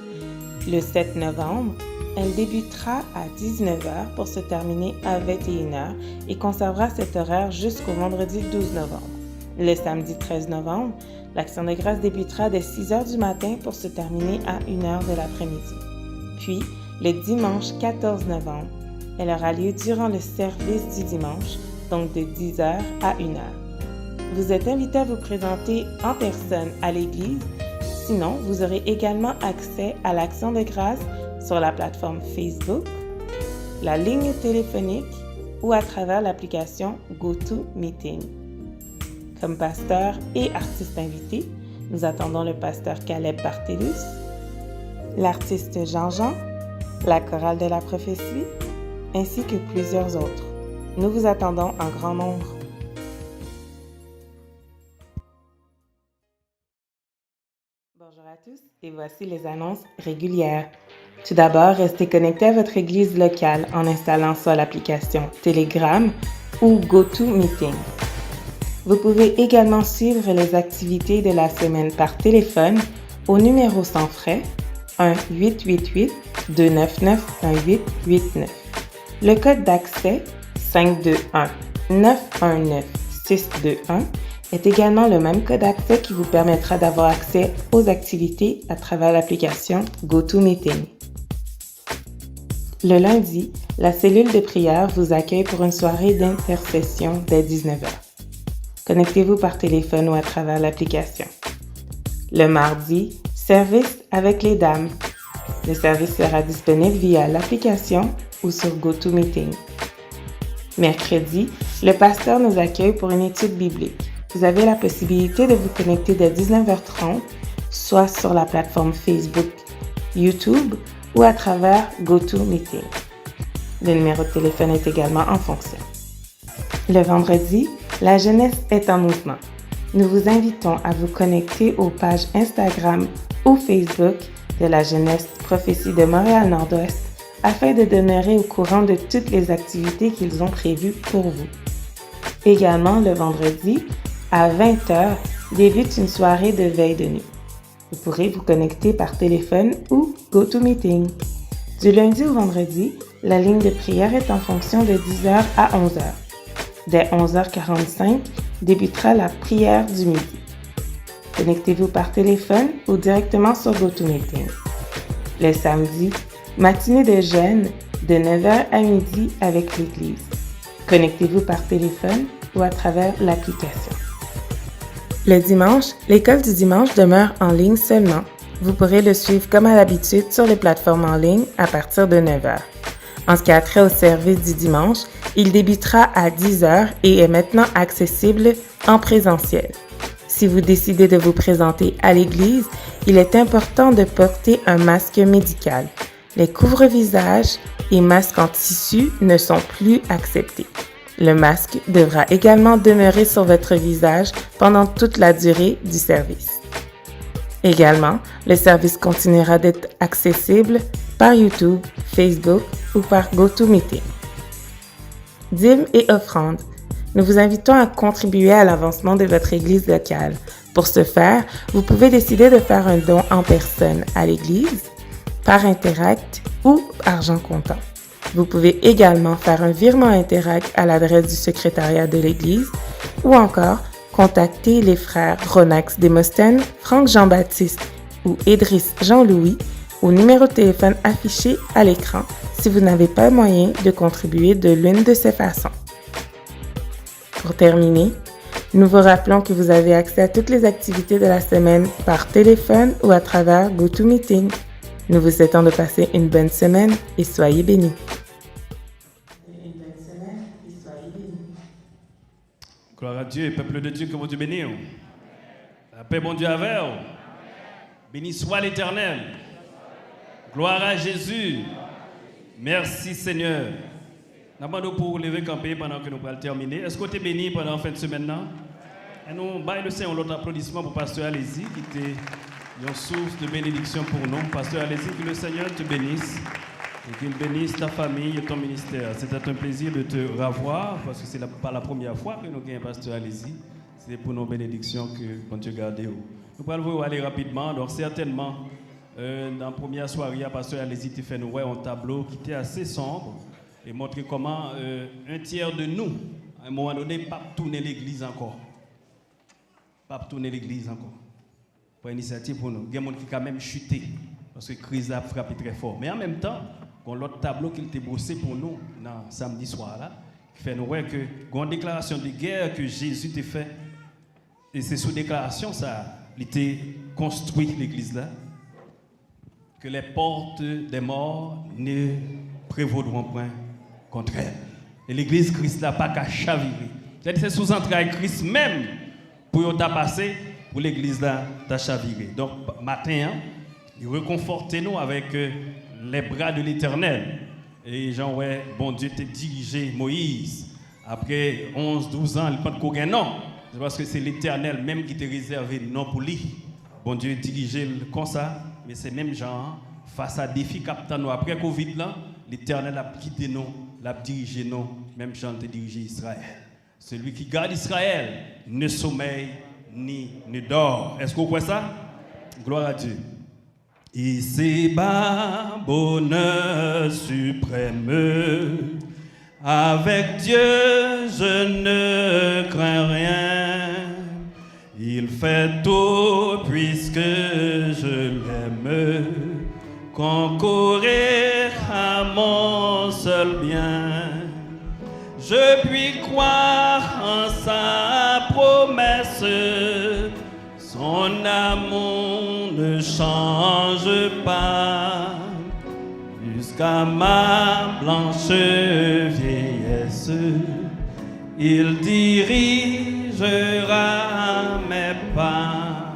Le 7 novembre, elle débutera à 19h pour se terminer à 21h et conservera cet horaire jusqu'au vendredi 12 novembre. Le samedi 13 novembre, l'Action de grâce débutera dès 6h du matin pour se terminer à 1h de l'après-midi. Puis, le dimanche 14 novembre, elle aura lieu durant le service du dimanche, donc de 10h à 1h. Vous êtes invité à vous présenter en personne à l'église. Sinon, vous aurez également accès à l'Action de grâce sur la plateforme Facebook, la ligne téléphonique ou à travers l'application GoToMeeting. Comme pasteur et artiste invité, nous attendons le pasteur Caleb Bartellus, l'artiste Jean-Jean, la chorale de la prophétie, ainsi que plusieurs autres. Nous vous attendons en grand nombre. Bonjour à tous et voici les annonces régulières. Tout d'abord, restez connectés à votre église locale en installant soit l'application Telegram ou GoToMeeting. Vous pouvez également suivre les activités de la semaine par téléphone au numéro sans frais 1-888-299-1889. Le code d'accès 521-919-621 est également le même code d'accès qui vous permettra d'avoir accès aux activités à travers l'application GoToMeeting. Le lundi, la cellule de prière vous accueille pour une soirée d'intercession dès 19h. Connectez-vous par téléphone ou à travers l'application. Le mardi, service avec les dames. Le service sera disponible via l'application ou sur GoToMeeting. Mercredi, le pasteur nous accueille pour une étude biblique. Vous avez la possibilité de vous connecter dès 19h30, soit sur la plateforme Facebook, YouTube ou à travers GoToMeeting. Le numéro de téléphone est également en fonction. Le vendredi, la jeunesse est en mouvement. Nous vous invitons à vous connecter aux pages Instagram ou Facebook de la jeunesse Prophétie de Montréal-Nord-Ouest afin de demeurer au courant de toutes les activités qu'ils ont prévues pour vous. Également, le vendredi, à 20h, débute une soirée de veille de nuit. Vous pourrez vous connecter par téléphone ou GoToMeeting. Du lundi au vendredi, la ligne de prière est en fonction de 10h à 11h. Dès 11h45, débutera la prière du midi. Connectez-vous par téléphone ou directement sur GoToMeeting. Le samedi, matinée de jeûne de 9h à midi avec l'Église. Connectez-vous par téléphone ou à travers l'application. Le dimanche, l'école du dimanche demeure en ligne seulement. Vous pourrez le suivre comme à l'habitude sur les plateformes en ligne à partir de 9h. En ce qui a trait au service du dimanche, il débutera à 10h et est maintenant accessible en présentiel. Si vous décidez de vous présenter à l'église, il est important de porter un masque médical. Les couvre-visages et masques en tissu ne sont plus acceptés. Le masque devra également demeurer sur votre visage pendant toute la durée du service. Également, le service continuera d'être accessible par YouTube, Facebook ou par GoToMeeting. Dîmes et offrandes. Nous vous invitons à contribuer à l'avancement de votre église locale. Pour ce faire, vous pouvez décider de faire un don en personne à l'église, par Interact ou argent comptant. Vous pouvez également faire un virement Interact à l'adresse du secrétariat de l'église ou encore contacter les frères Ronax Demosthène, Franck Jean-Baptiste ou Idriss Jean-Louis au numéro de téléphone affiché à l'écran si vous n'avez pas moyen de contribuer de l'une de ces façons. Pour terminer, nous vous rappelons que vous avez accès à toutes les activités de la semaine par téléphone ou à travers GoToMeeting. Nous vous souhaitons de passer une bonne semaine et soyez bénis. Gloire à Dieu, peuple de Dieu, que mon Dieu bénisse. La paix, mon Dieu, avec vous. Béni soit l'Éternel. Gloire à Jésus. Merci Seigneur. Nous demandons pour lever camper pendant que nous allons terminer. Est-ce que tu es béni pendant la fin de semaine? Et nous baillons le Seigneur l'autre applaudissement pour pasteur Alési qui était une source de bénédiction pour nous. Pasteur, allez-y, que le Seigneur te bénisse et qu'il bénisse ta famille et ton ministère. C'était un plaisir de te revoir parce que ce n'est pas la première fois que nous avons un pasteur, allez-y. C'est pour nos bénédictions que Dieu garde. Nous allons aller rapidement. Donc, certainement, dans la première soirée, pasteur, allez-y, tu fais nous un tableau qui était assez sombre et montrer comment un tiers de nous, à un moment donné, pas tourner l'église encore. Pas tourner l'église encore. Pour initiative pour nous. Il y a des gens qui ont quand même chuté parce que la crise a frappé très fort. Mais en même temps, il y a l'autre tableau qui était brossé pour nous dans samedi soir là, qui fait nous voir que il y a une déclaration de guerre que Jésus a fait. Et c'est sous déclaration ça, il était construit l'église là, que les portes des morts ne prévaudront point contre elle. Et l'église Christ n'a pas qu'à chavirer. C'est sous entrailles Christ même pour t'a passé pour l'église là t'a chaviré. Donc matin, il reconforte nous avec les bras de l'Éternel. Et Jean ouais, bon Dieu t'a dirigé Moïse après 11-12 ans, il pas de qu'aucun nom. C'est parce que c'est l'Éternel même qui t'a réservé non pour lui. Bon Dieu dirigé comme ça, mais c'est même Jean face à défi captain nous après Covid là, l'Éternel a quitté nous, l'a dirigé nous, même Jean t'a dirigé Israël. Celui qui garde Israël ne sommeille ni ne dort. Est-ce que vous croyez ça? Gloire à Dieu. Ici-bas, bonheur suprême, avec Dieu je ne crains rien. Il fait tout puisque je l'aime, concourir à mon seul bien. Je puis croire en sa promesse, son amour ne change pas, jusqu'à ma blanche vieillesse, il dirigera mes pas.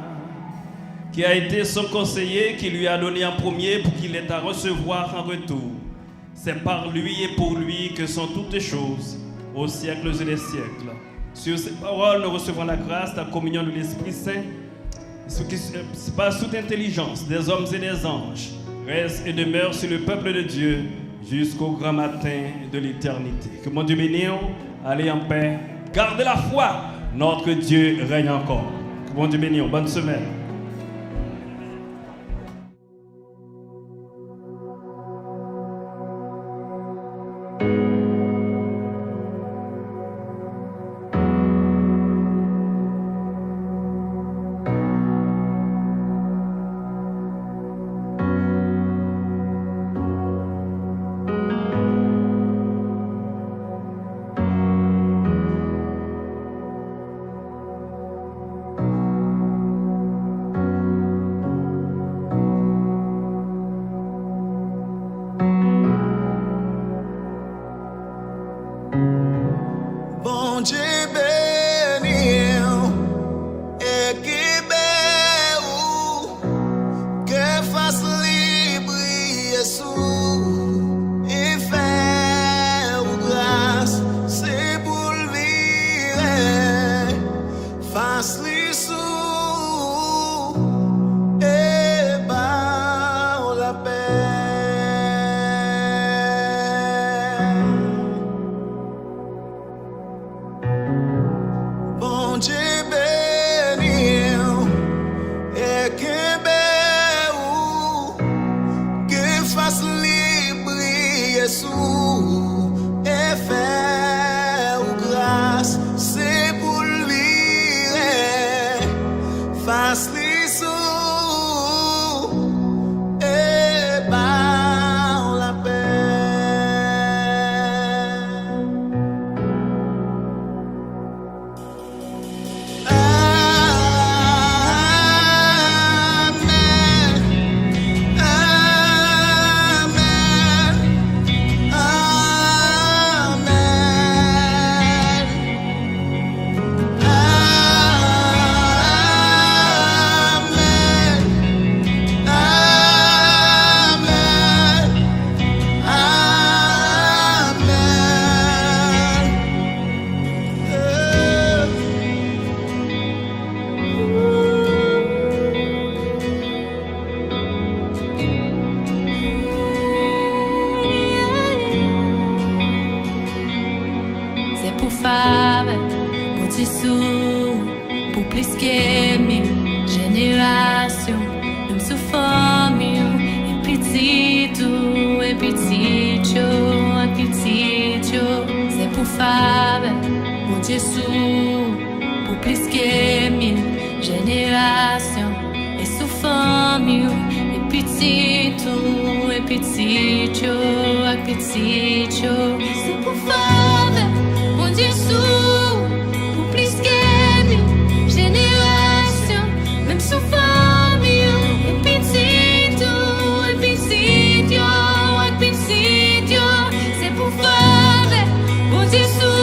Qui a été son conseiller, qui lui a donné en premier pour qu'il ait à recevoir en retour. C'est par lui et pour lui que sont toutes choses, aux siècles et des siècles. Sur ces paroles, nous recevons la grâce, la communion de l'Esprit Saint, ce qui se passe sous intelligence des hommes et des anges, reste et demeure sur le peuple de Dieu jusqu'au grand matin de l'éternité. Que mon Dieu bénisse, allez en paix, gardez la foi, notre Dieu règne encore. Que mon Dieu bénisse, bonne semaine. Dieu sous, pour plus que 1000 générations, nous sous famille, et petit tout, et petit c'est pour faire, mon Dieu sous, pour plus que 1000 générations, et sous famille, et petit tout, et petit c'est pour faire, mon Dieu sous, pour plus que 1000 générations, même sous famille, et petit tout, et petit c'est pour faire, mon Dieu sous.